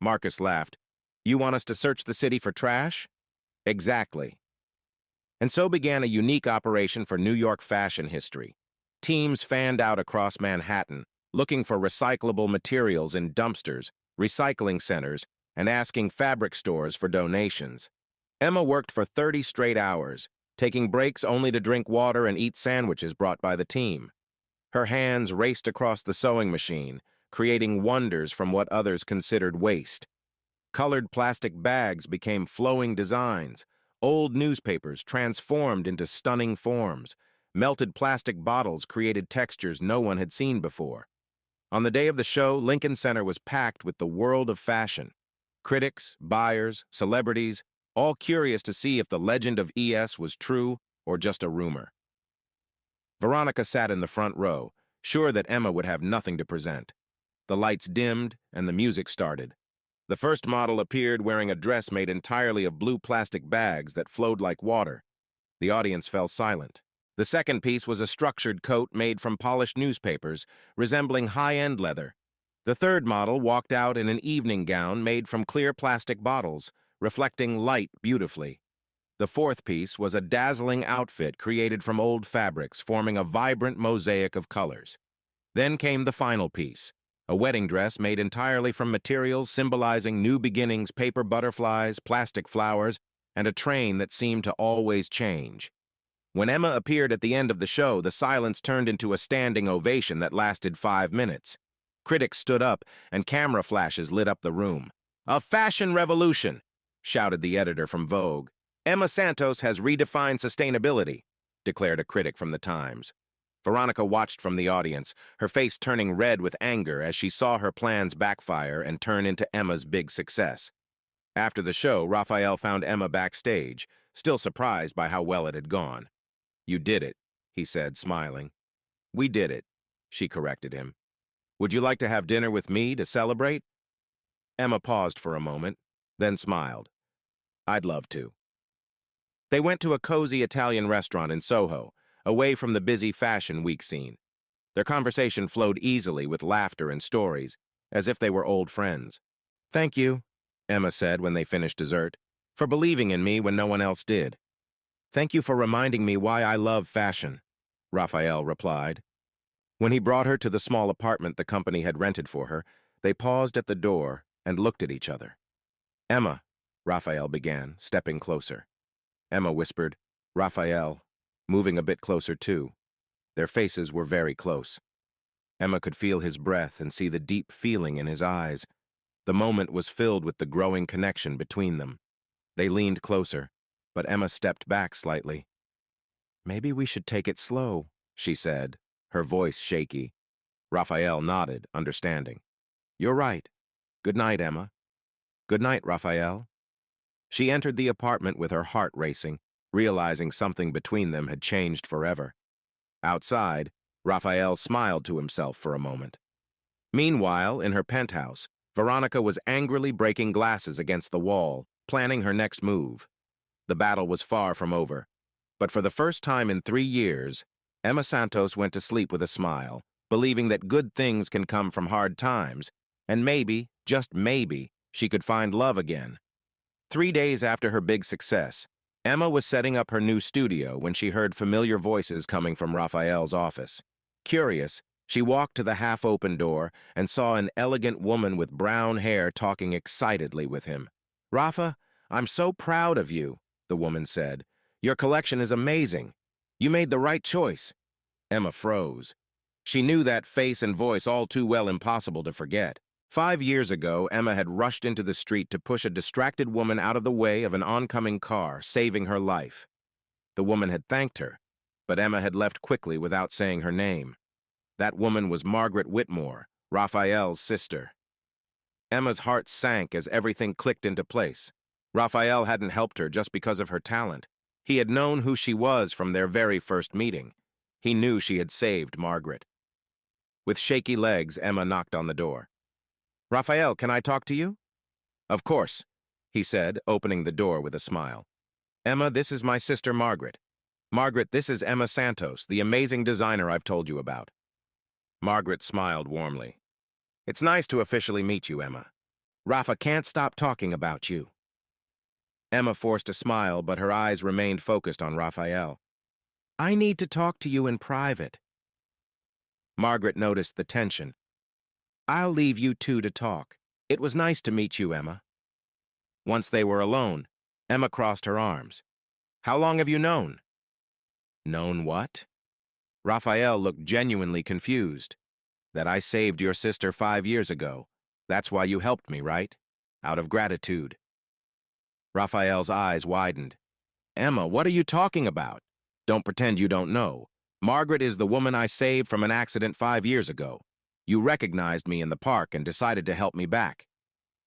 Marcus laughed. You want us to search the city for trash? Exactly. And so began a unique operation for New York fashion history. Teams fanned out across Manhattan, looking for recyclable materials in dumpsters, recycling centers, and asking fabric stores for donations. Emma worked for 30 straight hours, taking breaks only to drink water and eat sandwiches brought by the team. Her hands raced across the sewing machine, creating wonders from what others considered waste. Colored plastic bags became flowing designs, old newspapers transformed into stunning forms, melted plastic bottles created textures no one had seen before. On the day of the show, Lincoln Center was packed with the world of fashion. Critics, buyers, celebrities, all curious to see if the legend of ES was true or just a rumor. Veronica sat in the front row, sure that Emma would have nothing to present. The lights dimmed and the music started. The first model appeared wearing a dress made entirely of blue plastic bags that flowed like water. The audience fell silent. The second piece was a structured coat made from polished newspapers, resembling high-end leather. The third model walked out in an evening gown made from clear plastic bottles, reflecting light beautifully. The fourth piece was a dazzling outfit created from old fabrics, forming a vibrant mosaic of colors. Then came the final piece, a wedding dress made entirely from materials symbolizing new beginnings, paper butterflies, plastic flowers, and a train that seemed to always change. When Emma appeared at the end of the show, the silence turned into a standing ovation that lasted 5 minutes. Critics stood up, and camera flashes lit up the room. "A fashion revolution!" shouted the editor from Vogue. "Emma Santos has redefined sustainability," declared a critic from the Times. Veronica watched from the audience, her face turning red with anger as she saw her plans backfire and turn into Emma's big success. After the show, Raphael found Emma backstage, still surprised by how well it had gone. "You did it," he said, smiling. "We did it," she corrected him. "Would you like to have dinner with me to celebrate?" Emma paused for a moment, then smiled. "I'd love to." They went to a cozy Italian restaurant in Soho, away from the busy Fashion Week scene. Their conversation flowed easily with laughter and stories, as if they were old friends. "Thank you," Emma said when they finished dessert, "for believing in me when no one else did." "Thank you for reminding me why I love fashion," Raphael replied. When he brought her to the small apartment the company had rented for her, they paused at the door and looked at each other. "Emma," Raphael began, stepping closer. Emma whispered, "Raphael," moving a bit closer too. Their faces were very close. Emma could feel his breath and see the deep feeling in his eyes. The moment was filled with the growing connection between them. They leaned closer, but Emma stepped back slightly. "Maybe we should take it slow," she said, her voice shaky. Raphael nodded, understanding. "You're right. Good night, Emma." "Good night, Raphael." She entered the apartment with her heart racing, realizing something between them had changed forever. Outside, Raphael smiled to himself for a moment. Meanwhile, in her penthouse, Veronica was angrily breaking glasses against the wall, planning her next move. The battle was far from over, but for the first time in 3 years, Emma Santos went to sleep with a smile, believing that good things can come from hard times, and maybe, just maybe, she could find love again. 3 days after her big success, Emma was setting up her new studio when she heard familiar voices coming from Raphael's office. Curious, she walked to the half-open door and saw an elegant woman with brown hair talking excitedly with him. "Rafa, I'm so proud of you," the woman said. "Your collection is amazing. You made the right choice." Emma froze. She knew that face and voice all too well impossible to forget. 5 years ago, Emma had rushed into the street to push a distracted woman out of the way of an oncoming car, saving her life. The woman had thanked her, but Emma had left quickly without saying her name. That woman was Margaret Whitmore, Raphael's sister. Emma's heart sank as everything clicked into place. Raphael hadn't helped her just because of her talent. He had known who she was from their very first meeting. He knew she had saved Margaret. With shaky legs, Emma knocked on the door. "Raphael, can I talk to you?" "Of course," he said, opening the door with a smile. "Emma, this is my sister Margaret. Margaret, this is Emma Santos, the amazing designer I've told you about." Margaret smiled warmly. "It's nice to officially meet you, Emma. Rafa can't stop talking about you." Emma forced a smile, but her eyes remained focused on Raphael. "I need to talk to you in private." Margaret noticed the tension. "I'll leave you two to talk. It was nice to meet you, Emma." Once they were alone, Emma crossed her arms. "How long have you known?" "Known what?" Raphael looked genuinely confused. "That I saved your sister 5 years ago. That's why you helped me, right? Out of gratitude." Raphael's eyes widened. "Emma, what are you talking about? Don't pretend you don't know. Margaret is the woman I saved from an accident 5 years ago. You recognized me in the park and decided to help me back."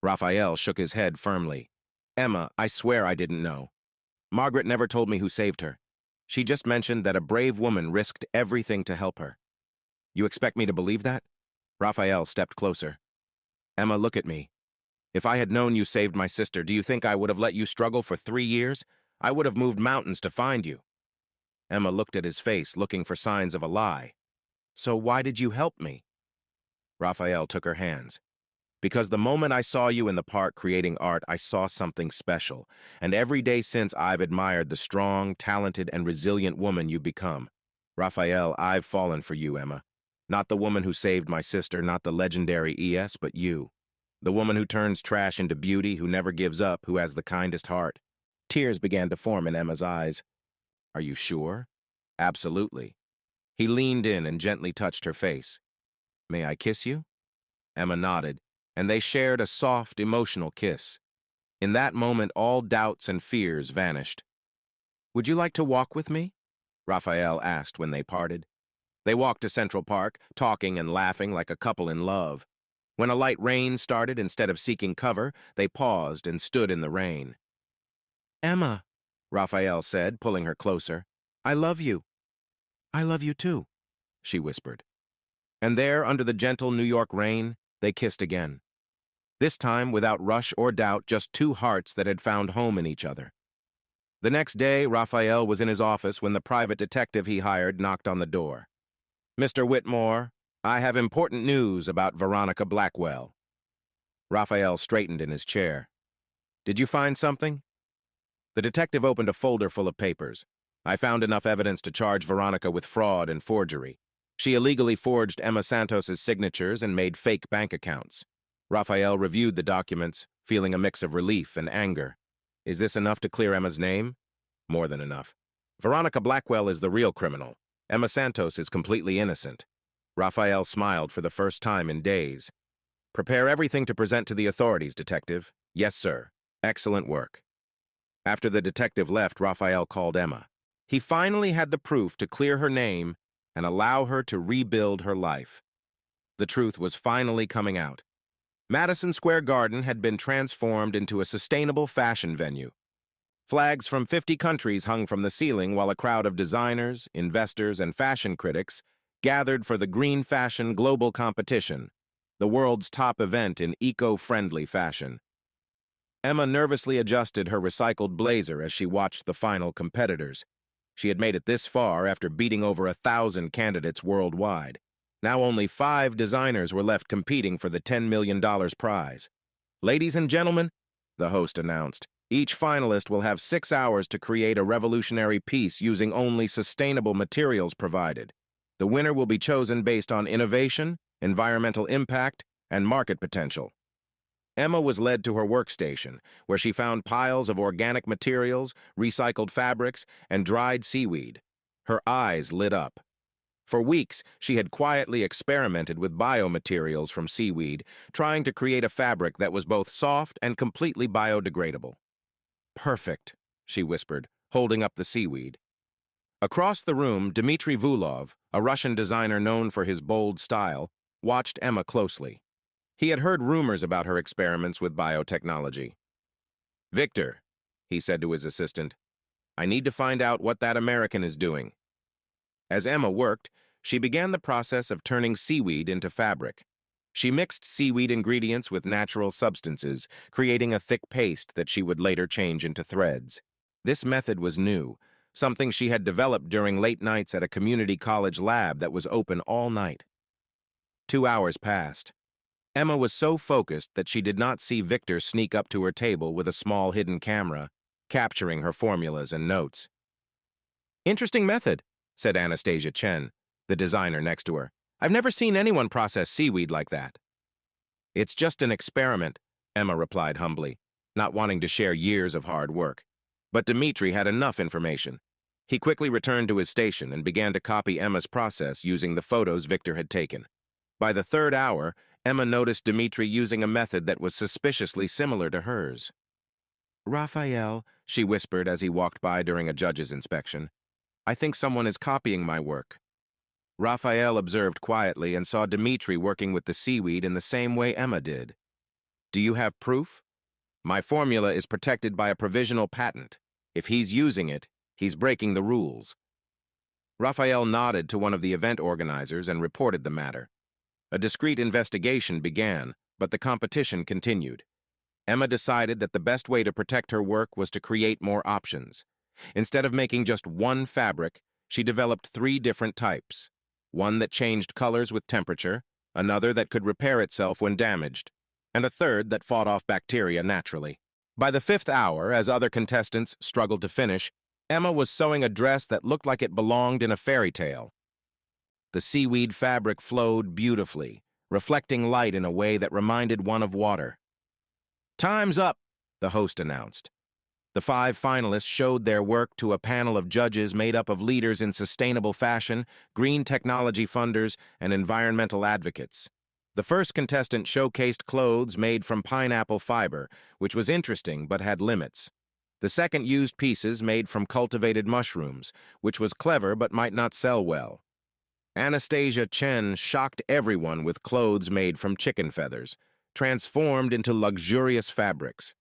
Raphael shook his head firmly. "Emma, I swear I didn't know. Margaret never told me who saved her. She just mentioned that a brave woman risked everything to help her." "You expect me to believe that?" Raphael stepped closer. "Emma, look at me. If I had known you saved my sister, do you think I would have let you struggle for 3 years? I would have moved mountains to find you." Emma looked at his face, looking for signs of a lie. "So why did you help me?" Raphael took her hands. "Because the moment I saw you in the park creating art, I saw something special, and every day since I've admired the strong, talented, and resilient woman you've become. Raphael, I've fallen for you, Emma. Not the woman who saved my sister, not the legendary ES, but you. The woman who turns trash into beauty, who never gives up, who has the kindest heart." Tears began to form in Emma's eyes. "Are you sure?" Absolutely. He leaned in and gently touched her face. May I kiss you? Emma nodded, and they shared a soft, emotional kiss. In that moment, all doubts and fears vanished. Would you like to walk with me? Raphael asked when they parted. They walked to Central Park, talking and laughing like a couple in love. When a light rain started, instead of seeking cover, they paused and stood in the rain. Emma, Raphael said, pulling her closer. I love you. I love you too, she whispered. And there, under the gentle New York rain, they kissed again. This time, without rush or doubt, just two hearts that had found home in each other. The next day, Raphael was in his office when the private detective he hired knocked on the door. Mr. Whitmore, I have important news about Veronica Blackwell. Raphael straightened in his chair. Did you find something? The detective opened a folder full of papers. I found enough evidence to charge Veronica with fraud and forgery. She illegally forged Emma Santos's signatures and made fake bank accounts. Raphael reviewed the documents, feeling a mix of relief and anger. Is this enough to clear Emma's name? More than enough. Veronica Blackwell is the real criminal. Emma Santos is completely innocent. Raphael smiled for the first time in days. Prepare everything to present to the authorities, detective. Yes, sir. Excellent work. After the detective left, Raphael called Emma. He finally had the proof to clear her name and allow her to rebuild her life. The truth was finally coming out. Madison Square Garden had been transformed into a sustainable fashion venue. Flags from 50 countries hung from the ceiling while a crowd of designers, investors, and fashion critics gathered for the Green Fashion Global Competition, the world's top event in eco-friendly fashion. Emma nervously adjusted her recycled blazer as she watched the final competitors. She had made it this far after beating over 1,000 candidates worldwide. Now only 5 designers were left competing for the $10 million prize. Ladies and gentlemen, the host announced, each finalist will have 6 hours to create a revolutionary piece using only sustainable materials provided. The winner will be chosen based on innovation, environmental impact, and market potential. Emma was led to her workstation, where she found piles of organic materials, recycled fabrics, and dried seaweed. Her eyes lit up. For weeks, she had quietly experimented with biomaterials from seaweed, trying to create a fabric that was both soft and completely biodegradable. Perfect, she whispered, holding up the seaweed. Across the room, Dmitry Vulov, a Russian designer known for his bold style, watched Emma closely. He had heard rumors about her experiments with biotechnology. Victor, he said to his assistant, I need to find out what that American is doing. As Emma worked, she began the process of turning seaweed into fabric. She mixed seaweed ingredients with natural substances, creating a thick paste that she would later change into threads. This method was new, something she had developed during late nights at a community college lab that was open all night. 2 hours passed. Emma was so focused that she did not see Victor sneak up to her table with a small hidden camera, capturing her formulas and notes. Interesting method, said Anastasia Chen, the designer next to her. I've never seen anyone process seaweed like that. It's just an experiment, Emma replied humbly, not wanting to share years of hard work. But Dmitry had enough information. He quickly returned to his station and began to copy Emma's process using the photos Victor had taken. By the 3rd hour, Emma noticed Dmitry using a method that was suspiciously similar to hers. Raphael, she whispered as he walked by during a judge's inspection, I think someone is copying my work. Raphael observed quietly and saw Dmitry working with the seaweed in the same way Emma did. Do you have proof? My formula is protected by a provisional patent. If he's using it, he's breaking the rules. Raphael nodded to one of the event organizers and reported the matter. A discreet investigation began, but the competition continued. Emma decided that the best way to protect her work was to create more options. Instead of making just one fabric, she developed 3 different types. One that changed colors with temperature, another that could repair itself when damaged, and a third that fought off bacteria naturally. By the 5th hour, as other contestants struggled to finish, Emma was sewing a dress that looked like it belonged in a fairy tale. The seaweed fabric flowed beautifully, reflecting light in a way that reminded one of water. Time's up, the host announced. The 5 finalists showed their work to a panel of judges made up of leaders in sustainable fashion, green technology funders, and environmental advocates. The first contestant showcased clothes made from pineapple fiber, which was interesting but had limits. The second used pieces made from cultivated mushrooms, which was clever but might not sell well. Anastasia Chen shocked everyone with clothes made from chicken feathers, transformed into luxurious fabrics.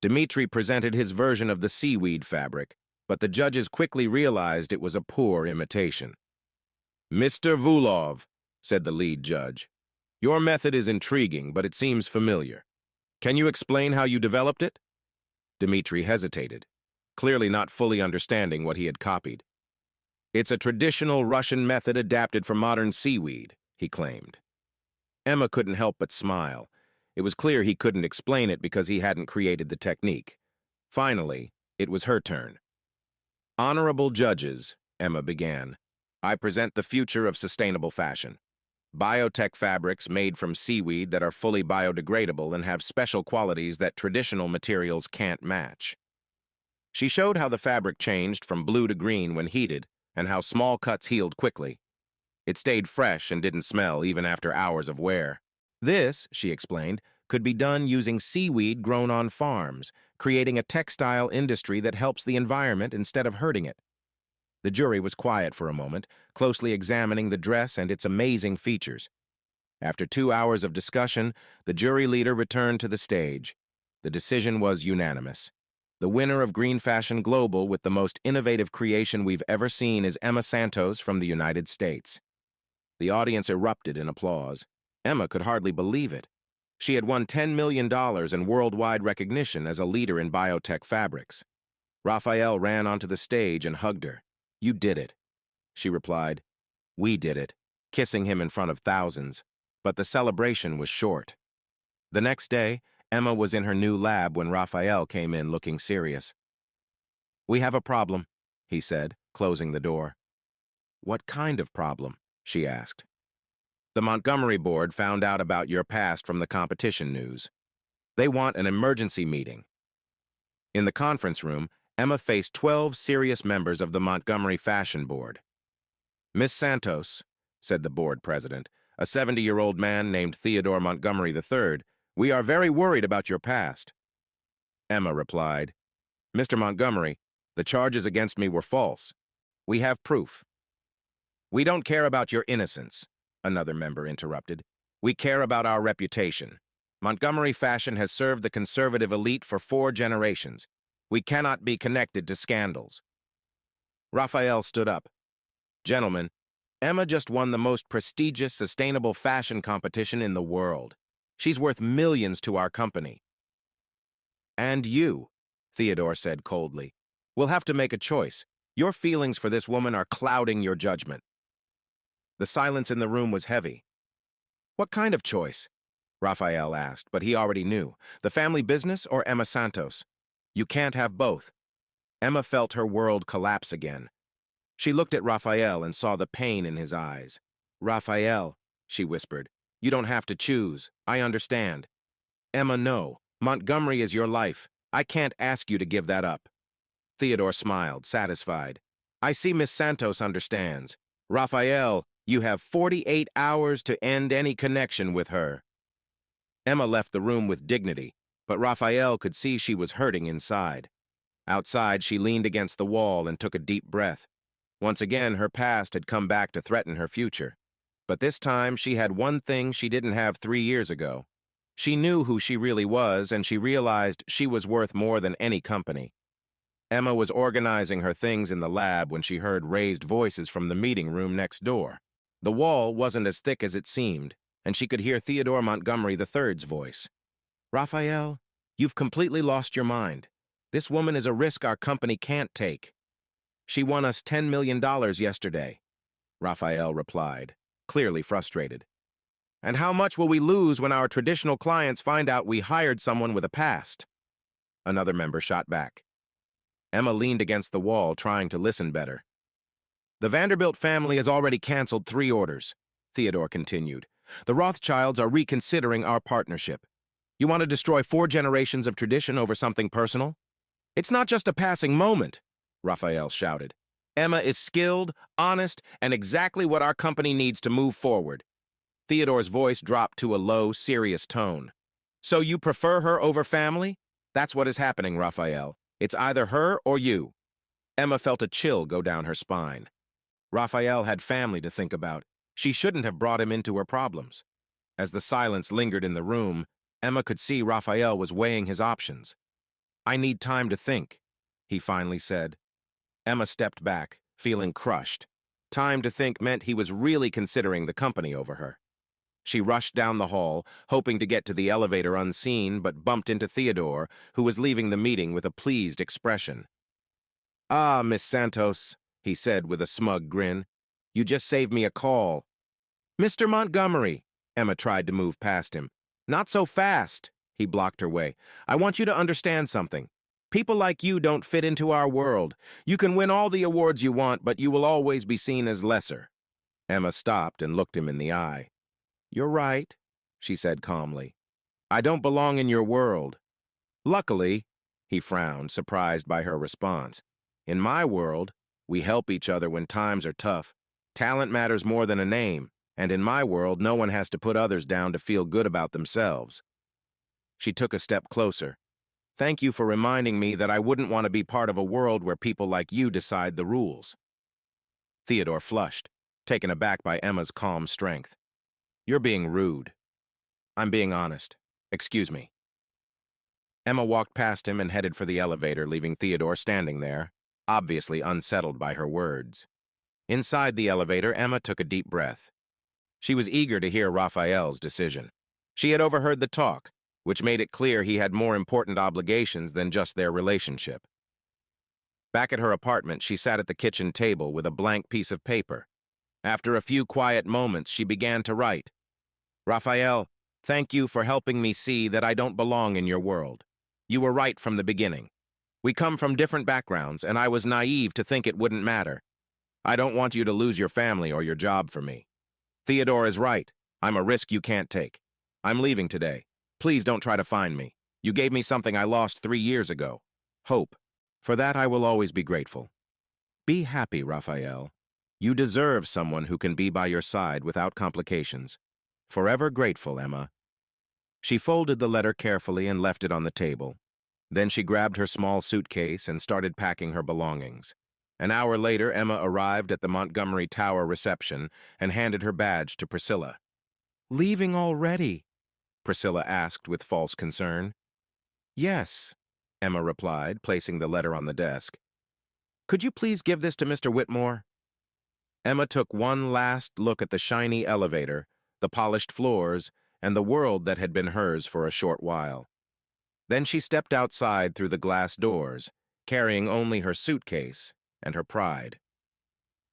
Dmitri presented his version of the seaweed fabric, but the judges quickly realized it was a poor imitation. "Mr. Vulov," said the lead judge, "your method is intriguing, but it seems familiar. Can you explain how you developed it?" Dmitri hesitated, clearly not fully understanding what he had copied. "It's a traditional Russian method adapted for modern seaweed," he claimed. Emma couldn't help but smile. It was clear he couldn't explain it because he hadn't created the technique. Finally, it was her turn. "Honorable judges," Emma began, "I present the future of sustainable fashion. Biotech fabrics made from seaweed that are fully biodegradable and have special qualities that traditional materials can't match." She showed how the fabric changed from blue to green when heated and how small cuts healed quickly. It stayed fresh and didn't smell even after hours of wear. This, she explained, could be done using seaweed grown on farms, creating a textile industry that helps the environment instead of hurting it. The jury was quiet for a moment, closely examining the dress and its amazing features. After 2 hours of discussion, the jury leader returned to the stage. The decision was unanimous. The winner of Green Fashion Global with the most innovative creation we've ever seen is Emma Santos from the United States. The audience erupted in applause. Emma could hardly believe it. She had won $10 million in worldwide recognition as a leader in biotech fabrics. Raphael ran onto the stage and hugged her. "You did it," she replied. "We did it," kissing him in front of thousands. But the celebration was short. The next day, Emma was in her new lab when Raphael came in looking serious. "We have a problem," he said, closing the door. "What kind of problem?" she asked. "The Montgomery board found out about your past from the competition news. They want an emergency meeting." In the conference room, Emma faced 12 serious members of the Montgomery Fashion Board. "Miss Santos," said the board president, a 70-year-old man named Theodore Montgomery III, "we are very worried about your past." Emma replied, "Mr. Montgomery, the charges against me were false. We have proof." "We don't care about your innocence," another member interrupted. "We care about our reputation. Montgomery Fashion has served the conservative elite for 4 generations. We cannot be connected to scandals." Raphael stood up. "Gentlemen, Emma just won the most prestigious sustainable fashion competition in the world. She's worth millions to our company." "And you," Theodore said coldly, "will have to make a choice. Your feelings for this woman are clouding your judgment." The silence in the room was heavy. "What kind of choice?" Raphael asked, but he already knew. "The family business or Emma Santos? You can't have both." Emma felt her world collapse again. She looked at Raphael and saw the pain in his eyes. "Raphael," she whispered, "you don't have to choose. I understand." "Emma, no. Montgomery is your life. I can't ask you to give that up." Theodore smiled, satisfied. "I see Miss Santos understands. Raphael, you have 48 hours to end any connection with her." Emma left the room with dignity, but Raphael could see she was hurting inside. Outside, she leaned against the wall and took a deep breath. Once again, her past had come back to threaten her future. But this time, she had one thing she didn't have 3 years ago. She knew who she really was, and she realized she was worth more than any company. Emma was organizing her things in the lab when she heard raised voices from the meeting room next door. The wall wasn't as thick as it seemed, and she could hear Theodore Montgomery III's voice. "Raphael, you've completely lost your mind. This woman is a risk our company can't take." "She won us $10 million yesterday," Raphael replied, clearly frustrated. "And how much will we lose when our traditional clients find out we hired someone with a past?" Another member shot back. Emma leaned against the wall, trying to listen better. "The Vanderbilt family has already canceled 3 orders," Theodore continued. "The Rothschilds are reconsidering our partnership. You want to destroy 4 generations of tradition over something personal?" It's not just a passing moment, Raphael shouted. Emma is skilled, honest, and exactly what our company needs to move forward. Theodore's voice dropped to a low, serious tone. So you prefer her over family? That's what is happening, Raphael. It's either her or you. Emma felt a chill go down her spine. Raphael had family to think about. She shouldn't have brought him into her problems. As the silence lingered in the room, Emma could see Raphael was weighing his options. I need time to think, he finally said. Emma stepped back, feeling crushed. Time to think meant he was really considering the company over her. She rushed down the hall, hoping to get to the elevator unseen, but bumped into Theodore, who was leaving the meeting with a pleased expression. Ah, Miss Santos, he said with a smug grin. You just saved me a call. Mr. Montgomery, Emma tried to move past him. Not so fast, he blocked her way. I want you to understand something. People like you don't fit into our world. You can win all the awards you want, but you will always be seen as lesser. Emma stopped and looked him in the eye. You're right, she said calmly. I don't belong in your world. Luckily, he frowned, surprised by her response. In my world, we help each other when times are tough. Talent matters more than a name, and in my world, no one has to put others down to feel good about themselves. She took a step closer. Thank you for reminding me that I wouldn't want to be part of a world where people like you decide the rules. Theodore flushed, taken aback by Emma's calm strength. You're being rude. I'm being honest. Excuse me. Emma walked past him and headed for the elevator, leaving Theodore standing there, obviously unsettled by her words. Inside the elevator, Emma took a deep breath. She was eager to hear Raphael's decision. She had overheard the talk, which made it clear he had more important obligations than just their relationship. Back at her apartment, she sat at the kitchen table with a blank piece of paper. After a few quiet moments, she began to write. Raphael, thank you for helping me see that I don't belong in your world. You were right from the beginning. We come from different backgrounds, and I was naive to think it wouldn't matter. I don't want you to lose your family or your job for me. Theodore is right. I'm a risk you can't take. I'm leaving today. Please don't try to find me. You gave me something I lost 3 years ago. Hope. For that I will always be grateful. Be happy, Raphael. You deserve someone who can be by your side without complications. Forever grateful, Emma. She folded the letter carefully and left it on the table. Then she grabbed her small suitcase and started packing her belongings. An hour later, Emma arrived at the Montgomery Tower reception and handed her badge to Priscilla. Leaving already? Priscilla asked with false concern. Yes, Emma replied, placing the letter on the desk. Could you please give this to Mr. Whitmore? Emma took one last look at the shiny elevator, the polished floors, and the world that had been hers for a short while. Then she stepped outside through the glass doors, carrying only her suitcase and her pride.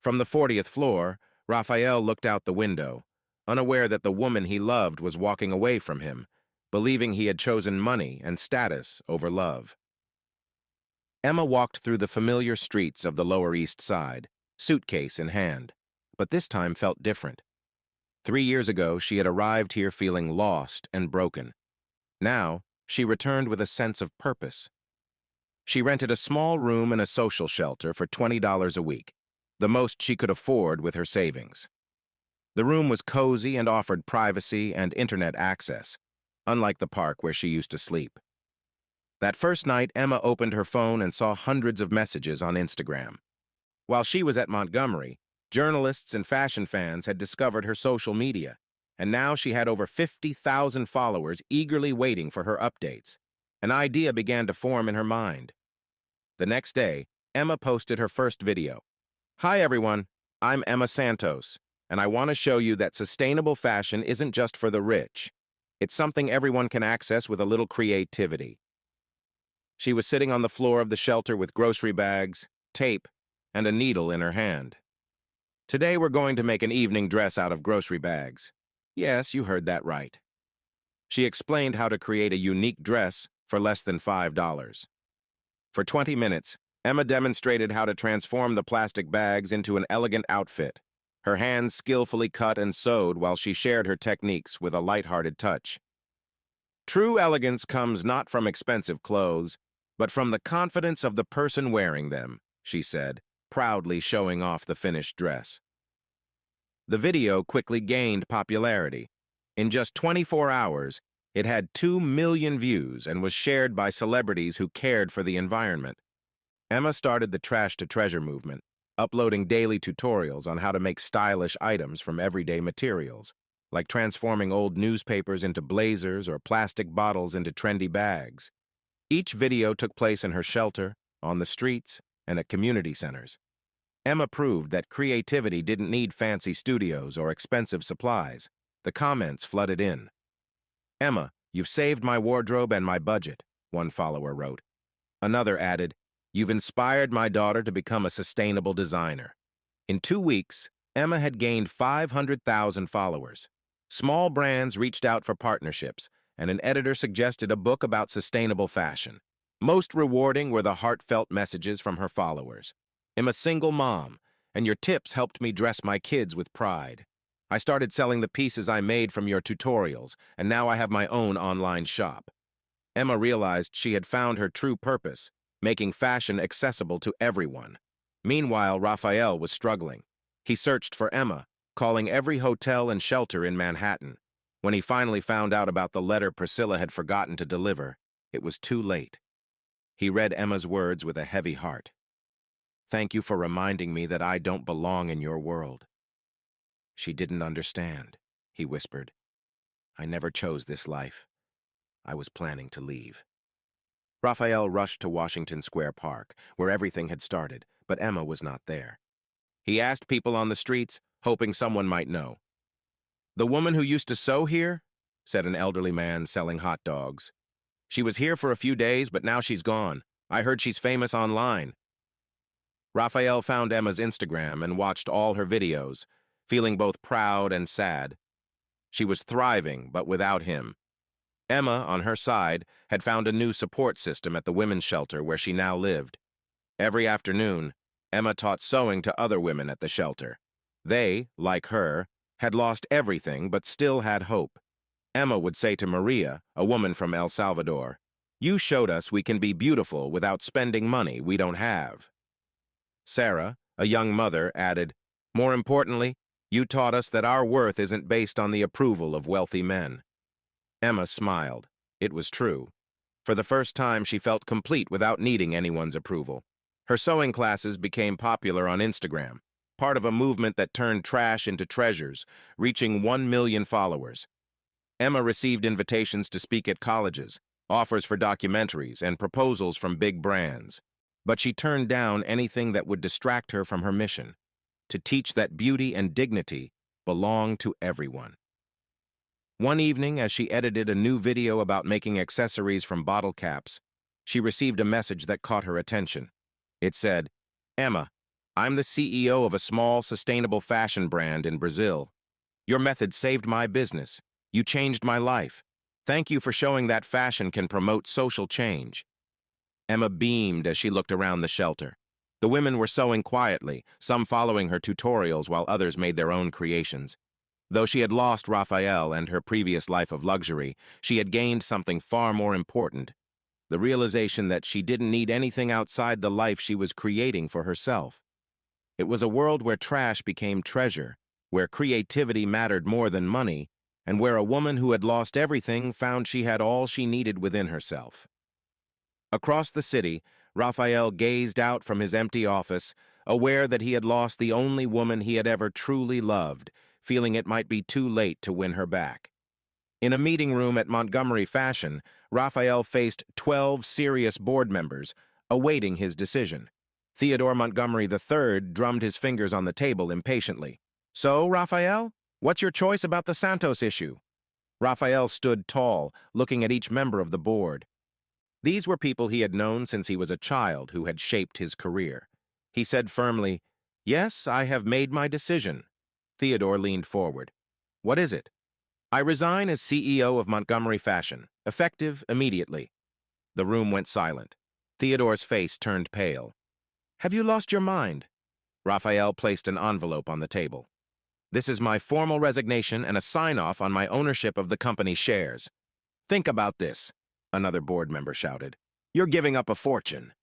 From the 40th floor, Raphael looked out the window, unaware that the woman he loved was walking away from him, believing he had chosen money and status over love. Emma walked through the familiar streets of the Lower East Side, suitcase in hand, but this time felt different. 3 years ago, she had arrived here feeling lost and broken. Now, she returned with a sense of purpose. She rented a small room in a social shelter for $20 a week, the most she could afford with her savings. The room was cozy and offered privacy and internet access, unlike the park where she used to sleep. That first night, Emma opened her phone and saw hundreds of messages on Instagram. While she was at Montgomery, journalists and fashion fans had discovered her social media, and now she had over 50,000 followers eagerly waiting for her updates. An idea began to form in her mind. The next day, Emma posted her first video. Hi everyone, I'm Emma Santos, and I want to show you that sustainable fashion isn't just for the rich. It's something everyone can access with a little creativity. She was sitting on the floor of the shelter with grocery bags, tape, and a needle in her hand. Today we're going to make an evening dress out of grocery bags. Yes, you heard that right. She explained how to create a unique dress for less than $5. For 20 minutes, Emma demonstrated how to transform the plastic bags into an elegant outfit. Her hands skillfully cut and sewed while she shared her techniques with a light-hearted touch. True elegance comes not from expensive clothes, but from the confidence of the person wearing them, she said, proudly showing off the finished dress. The video quickly gained popularity. In just 24 hours, it had 2 million views and was shared by celebrities who cared for the environment. Emma started the Trash to Treasure movement, uploading daily tutorials on how to make stylish items from everyday materials, like transforming old newspapers into blazers or plastic bottles into trendy bags. Each video took place in her shelter, on the streets, and at community centers. Emma proved that creativity didn't need fancy studios or expensive supplies. The comments flooded in. "Emma, you've saved my wardrobe and my budget," one follower wrote. Another added, "You've inspired my daughter to become a sustainable designer." In 2 weeks, Emma had gained 500,000 followers. Small brands reached out for partnerships, and an editor suggested a book about sustainable fashion. Most rewarding were the heartfelt messages from her followers. "I'm a single mom, and your tips helped me dress my kids with pride. I started selling the pieces I made from your tutorials, and now I have my own online shop." Emma realized she had found her true purpose, making fashion accessible to everyone. Meanwhile, Raphael was struggling. He searched for Emma, calling every hotel and shelter in Manhattan. When he finally found out about the letter Priscilla had forgotten to deliver, it was too late. He read Emma's words with a heavy heart. "Thank you for reminding me that I don't belong in your world." "She didn't understand," he whispered. "I never chose this life. I was planning to leave." Raphael rushed to Washington Square Park, where everything had started, but Emma was not there. He asked people on the streets, hoping someone might know. "The woman who used to sew here?" said an elderly man selling hot dogs. "She was here for a few days, but now she's gone. I heard she's famous online." Raphael found Emma's Instagram and watched all her videos, feeling both proud and sad. She was thriving, but without him. Emma, on her side, had found a new support system at the women's shelter where she now lived. Every afternoon, Emma taught sewing to other women at the shelter. They, like her, had lost everything but still had hope. Emma would say to Maria, a woman from El Salvador, "You showed us we can be beautiful without spending money we don't have." Sarah, a young mother, added, "More importantly, you taught us that our worth isn't based on the approval of wealthy men." Emma smiled. It was true. For the first time, she felt complete without needing anyone's approval. Her sewing classes became popular on Instagram, part of a movement that turned trash into treasures, reaching 1 million followers. Emma received invitations to speak at colleges, offers for documentaries, and proposals from big brands. But she turned down anything that would distract her from her mission, to teach that beauty and dignity belong to everyone. One evening, as she edited a new video about making accessories from bottle caps, she received a message that caught her attention. It said, "Emma, I'm the CEO of a small, sustainable fashion brand in Brazil. Your method saved my business. You changed my life. Thank you for showing that fashion can promote social change." Emma beamed as she looked around the shelter. The women were sewing quietly, some following her tutorials while others made their own creations. Though she had lost Raphael and her previous life of luxury, she had gained something far more important: the realization that she didn't need anything outside the life she was creating for herself. It was a world where trash became treasure, where creativity mattered more than money, and where a woman who had lost everything found she had all she needed within herself. Across the city, Raphael gazed out from his empty office, aware that he had lost the only woman he had ever truly loved, feeling it might be too late to win her back. In a meeting room at Montgomery Fashion, Raphael faced 12 serious board members, awaiting his decision. Theodore Montgomery III drummed his fingers on the table impatiently. "So, Raphael, what's your choice about the Santos issue?" Raphael stood tall, looking at each member of the board. These were people he had known since he was a child who had shaped his career. He said firmly, "Yes, I have made my decision." Theodore leaned forward. "What is it?" "I resign as CEO of Montgomery Fashion, effective immediately." The room went silent. Theodore's face turned pale. "Have you lost your mind?" Raphael placed an envelope on the table. "This is my formal resignation and a sign-off on my ownership of the company's shares." "Think about this," another board member shouted. You're giving up a fortune.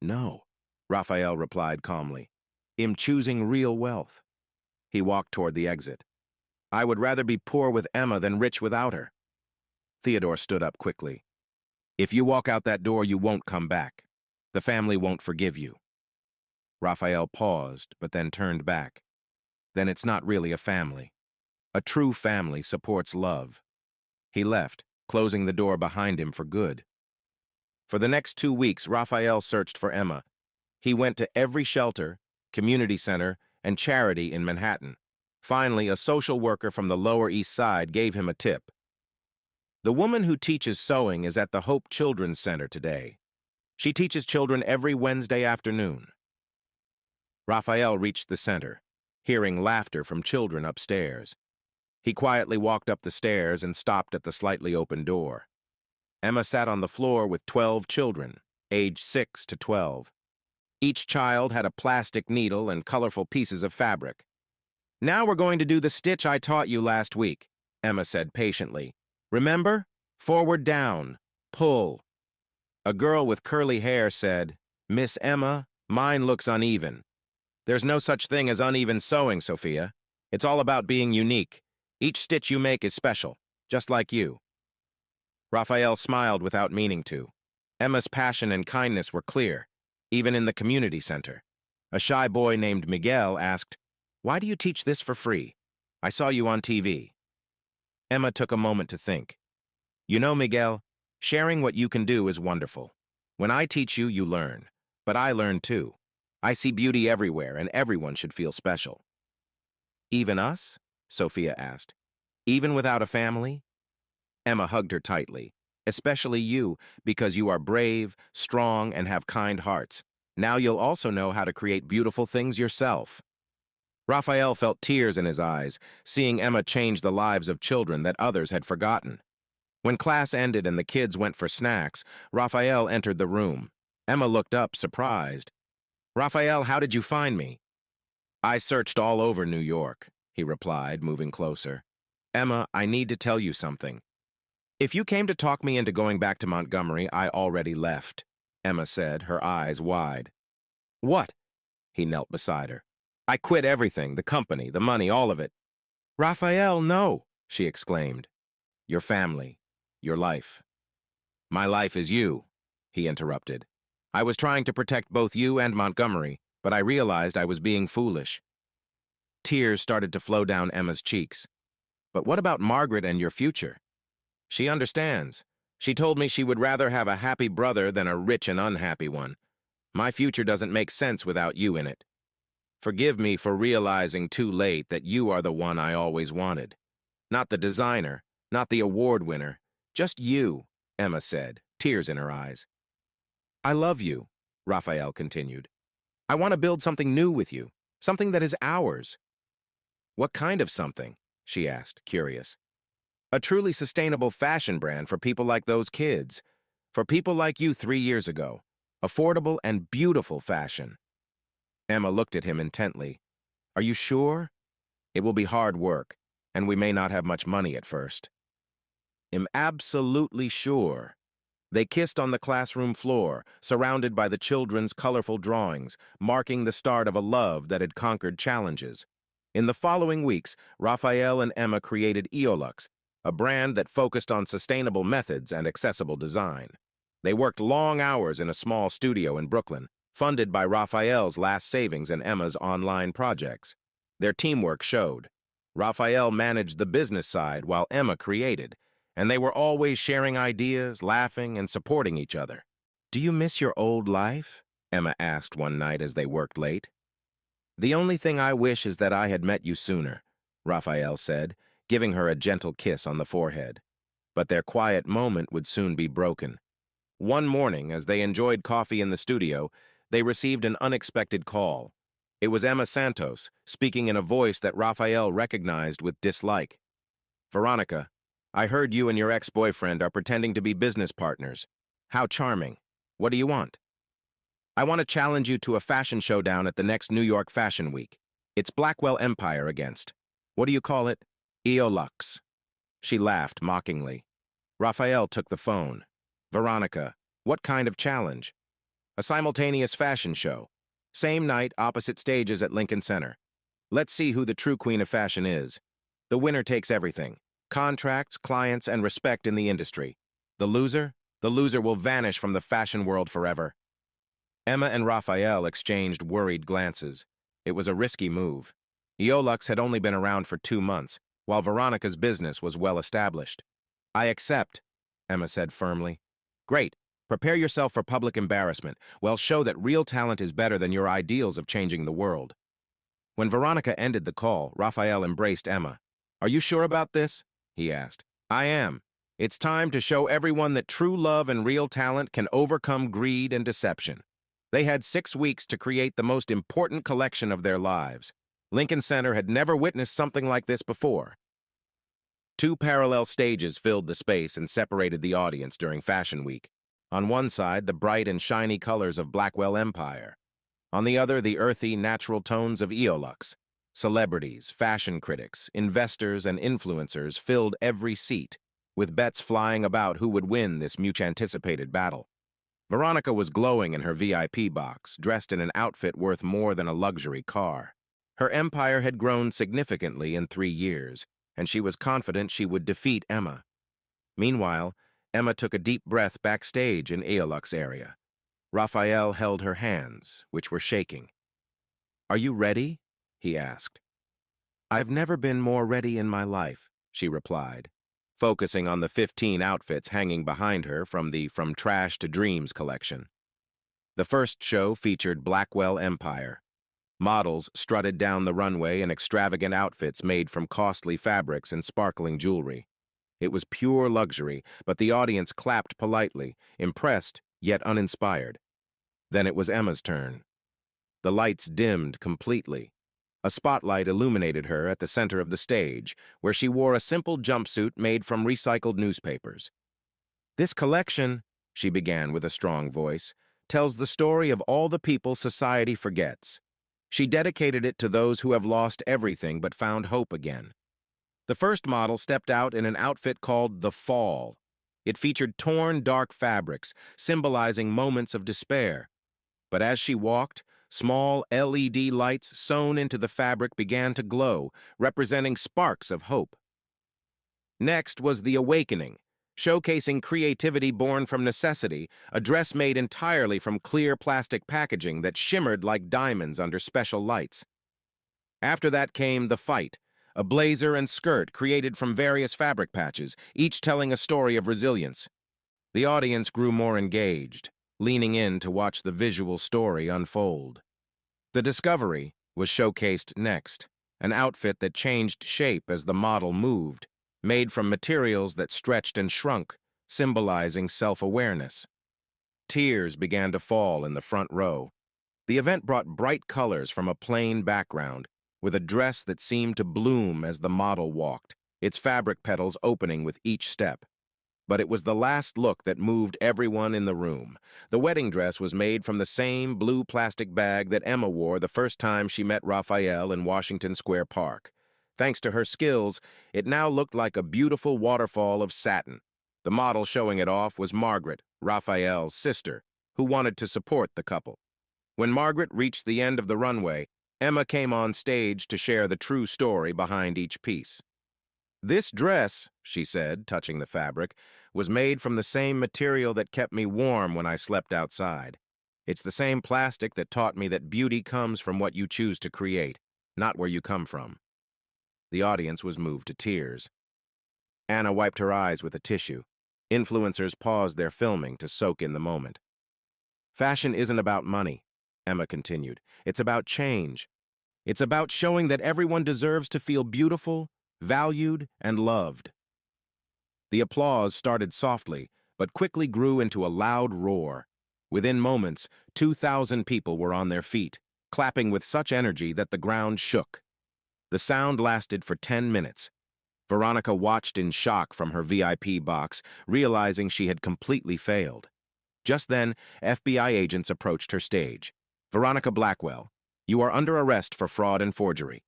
No, Raphael replied calmly. I'm choosing real wealth. He walked toward the exit. I would rather be poor with Emma than rich without her. Theodore stood up quickly. If you walk out that door, you won't come back. The family won't forgive you. Raphael paused, but then turned back. Then it's not really a family. A true family supports love. He left, closing the door behind him for good. For the next 2 weeks, Raphael searched for Emma. He went to every shelter, community center, and charity in Manhattan. Finally, a social worker from the Lower East Side gave him a tip. The woman who teaches sewing is at the Hope Children's Center today. She teaches children every Wednesday afternoon. Raphael reached the center, hearing laughter from children upstairs. He quietly walked up the stairs and stopped at the slightly open door. Emma sat on the floor with 12 children, aged 6 to 12. Each child had a plastic needle and colorful pieces of fabric. Now we're going to do the stitch I taught you last week, Emma said patiently. Remember? Forward down. Pull. A girl with curly hair said, Miss Emma, mine looks uneven. There's no such thing as uneven sewing, Sophia. It's all about being unique. Each stitch you make is special, just like you. Raphael smiled without meaning to. Emma's passion and kindness were clear, even in the community center. A shy boy named Miguel asked, Why do you teach this for free? I saw you on TV. Emma took a moment to think. You know, Miguel, sharing what you can do is wonderful. When I teach you, you learn. But I learn too. I see beauty everywhere, and everyone should feel special. Even us? Sophia asked. Even without a family? Emma hugged her tightly. Especially you, because you are brave, strong, and have kind hearts. Now you'll also know how to create beautiful things yourself. Raphael felt tears in his eyes, seeing Emma change the lives of children that others had forgotten. When class ended and the kids went for snacks, Raphael entered the room. Emma looked up, surprised. Raphael, how did you find me? I searched all over New York, he replied, moving closer. Emma, I need to tell you something. If you came to talk me into going back to Montgomery, I already left, Emma said, her eyes wide. What? He knelt beside her. I quit everything, the company, the money, all of it. Raphael, no, she exclaimed. Your family, your life. My life is you, he interrupted. I was trying to protect both you and Montgomery, but I realized I was being foolish. Tears started to flow down Emma's cheeks. But what about Margaret and your future? She understands. She told me she would rather have a happy brother than a rich and unhappy one. My future doesn't make sense without you in it. Forgive me for realizing too late that you are the one I always wanted. Not the designer, not the award winner, just you, Emma said, tears in her eyes. I love you, Raphael continued. I want to build something new with you, something that is ours. What kind of something? She asked, curious. A truly sustainable fashion brand for people like those kids, for people like you 3 years ago. Affordable and beautiful fashion. Emma looked at him intently. Are you sure? It will be hard work, and we may not have much money at first. I'm absolutely sure. They kissed on the classroom floor, surrounded by the children's colorful drawings, marking the start of a love that had conquered challenges. In the following weeks, Raphael and Emma created Eolux, a brand that focused on sustainable methods and accessible design. They worked long hours in a small studio in Brooklyn, funded by Raphael's last savings and Emma's online projects. Their teamwork showed. Raphael managed the business side while Emma created, and they were always sharing ideas, laughing, and supporting each other. Do you miss your old life? Emma asked one night as they worked late. The only thing I wish is that I had met you sooner, Raphael said, giving her a gentle kiss on the forehead. But their quiet moment would soon be broken. One morning, as they enjoyed coffee in the studio, they received an unexpected call. It was Emma Santos, speaking in a voice that Raphael recognized with dislike. Veronica, I heard you and your ex-boyfriend are pretending to be business partners. How charming. What do you want? I want to challenge you to a fashion showdown at the next New York Fashion Week. It's Blackwell Empire against. What do you call it? Eolux. She laughed mockingly. Raphael took the phone. Veronica, What kind of challenge? A simultaneous fashion show. Same night, opposite stages at Lincoln Center. Let's see who the true queen of fashion is. The winner takes everything. Contracts, clients, and respect in the industry. The loser? The loser will vanish from the fashion world forever. Emma and Raphael exchanged worried glances. It was a risky move. Eolux had only been around for 2 months, while Veronica's business was well established. I accept, Emma said firmly. Great. Prepare yourself for public embarrassment. Well, show that real talent is better than your ideals of changing the world. When Veronica ended the call, Raphael embraced Emma. Are you sure about this? He asked. I am. It's time to show everyone that true love and real talent can overcome greed and deception. They had 6 weeks to create the most important collection of their lives. Lincoln Center had never witnessed something like this before. 2 parallel stages filled the space and separated the audience during Fashion Week. On one side, the bright and shiny colors of Blackwell Empire. On the other, the earthy, natural tones of Eolux. Celebrities, fashion critics, investors, and influencers filled every seat, with bets flying about who would win this much-anticipated battle. Veronica was glowing in her VIP box, dressed in an outfit worth more than a luxury car. Her empire had grown significantly in 3 years, and she was confident she would defeat Emma. Meanwhile, Emma took a deep breath backstage in Eolux area. Raphael held her hands, which were shaking. Are you ready? He asked. I've never been more ready in my life, she replied, focusing on the 15 outfits hanging behind her from the From Trash to Dreams collection. The first show featured Blackwell Empire. Models strutted down the runway in extravagant outfits made from costly fabrics and sparkling jewelry. It was pure luxury, but the audience clapped politely, impressed yet uninspired. Then it was Emma's turn. The lights dimmed completely. A spotlight illuminated her at the center of the stage, where she wore a simple jumpsuit made from recycled newspapers. This collection, she began with a strong voice, tells the story of all the people society forgets. She dedicated it to those who have lost everything but found hope again. The first model stepped out in an outfit called The Fall. It featured torn, dark fabrics, symbolizing moments of despair. But as she walked, small LED lights sewn into the fabric began to glow, representing sparks of hope. Next was The Awakening, showcasing creativity born from necessity, a dress made entirely from clear plastic packaging that shimmered like diamonds under special lights. After that came The Fight, a blazer and skirt created from various fabric patches, each telling a story of resilience. The audience grew more engaged, leaning in to watch the visual story unfold. The Discovery was showcased next, an outfit that changed shape as the model moved, made from materials that stretched and shrunk, symbolizing self-awareness. Tears began to fall in the front row. The event brought bright colors from a plain background, with a dress that seemed to bloom as the model walked, its fabric petals opening with each step. But it was the last look that moved everyone in the room. The wedding dress was made from the same blue plastic bag that Emma wore the first time she met Raphael in Washington Square Park. Thanks to her skills, it now looked like a beautiful waterfall of satin. The model showing it off was Margaret, Raphael's sister, who wanted to support the couple. When Margaret reached the end of the runway, Emma came on stage to share the true story behind each piece. This dress, she said, touching the fabric, was made from the same material that kept me warm when I slept outside. It's the same plastic that taught me that beauty comes from what you choose to create, not where you come from. The audience was moved to tears. Anna wiped her eyes with a tissue. Influencers paused their filming to soak in the moment. Fashion isn't about money, Emma continued. It's about change. It's about showing that everyone deserves to feel beautiful, valued, and loved. The applause started softly, but quickly grew into a loud roar. Within moments, 2,000 people were on their feet, clapping with such energy that the ground shook. The sound lasted for 10 minutes. Veronica watched in shock from her VIP box, realizing she had completely failed. Just then, FBI agents approached her stage. Veronica Blackwell, you are under arrest for fraud and forgery.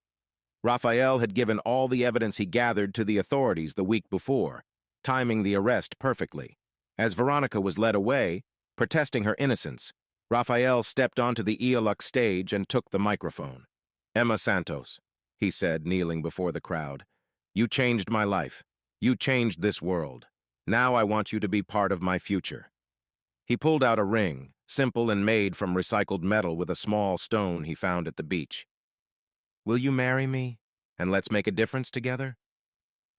Raphael had given all the evidence he gathered to the authorities the week before, timing the arrest perfectly. As Veronica was led away, Protesting her innocence, Raphael stepped onto the Eolux stage and took the microphone. "Emma Santos," he said, kneeling before the crowd. "You changed my life. You changed this world. Now I want you to be part of my future." He pulled out a ring, simple and made from recycled metal with a small stone he found at the beach. "Will you marry me, and let's make a difference together?"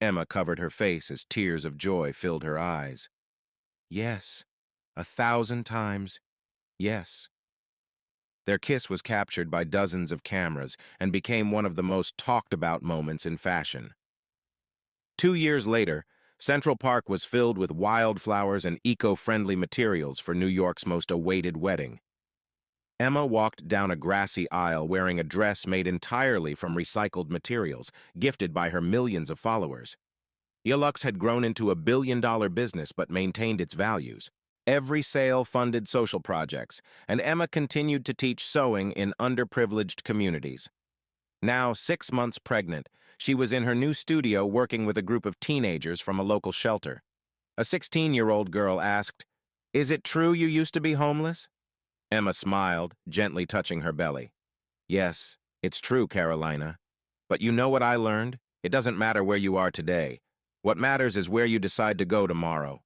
Emma covered her face as tears of joy filled her eyes. "Yes, 1,000 times, yes." Their kiss was captured by dozens of cameras and became one of the most talked-about moments in fashion. 2 years later, Central Park was filled with wildflowers and eco-friendly materials for New York's most awaited wedding. Emma walked down a grassy aisle wearing a dress made entirely from recycled materials, gifted by her millions of followers. Eolux had grown into a billion-dollar business but maintained its values. Every sale funded social projects, and Emma continued to teach sewing in underprivileged communities. Now 6 months pregnant, she was in her new studio working with a group of teenagers from a local shelter. A 16-year-old girl asked, "Is it true you used to be homeless?" Emma smiled, gently touching her belly. "Yes, it's true, Carolina. But you know what I learned? It doesn't matter where you are today. What matters is where you decide to go tomorrow."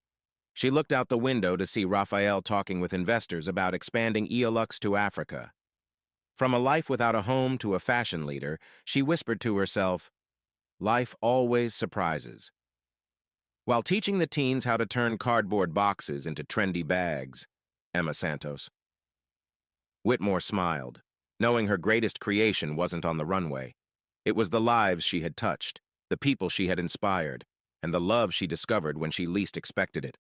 She looked out the window to see Raphael talking with investors about expanding Eolux to Africa. From a life without a home to a fashion leader, she whispered to herself, "Life always surprises." While teaching the teens how to turn cardboard boxes into trendy bags, Emma Santos. Whitmore smiled, knowing her greatest creation wasn't on the runway. It was the lives she had touched, the people she had inspired, and the love she discovered when she least expected it.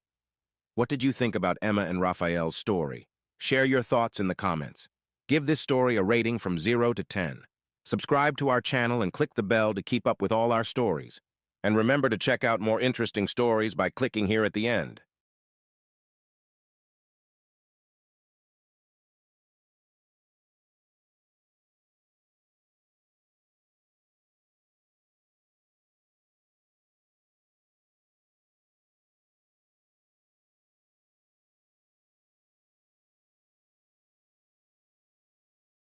What did you think about Emma and Raphael's story? Share your thoughts in the comments. Give this story a rating from 0 to 10. Subscribe to our channel and click the bell to keep up with all our stories. And remember to check out more interesting stories by clicking here at the end.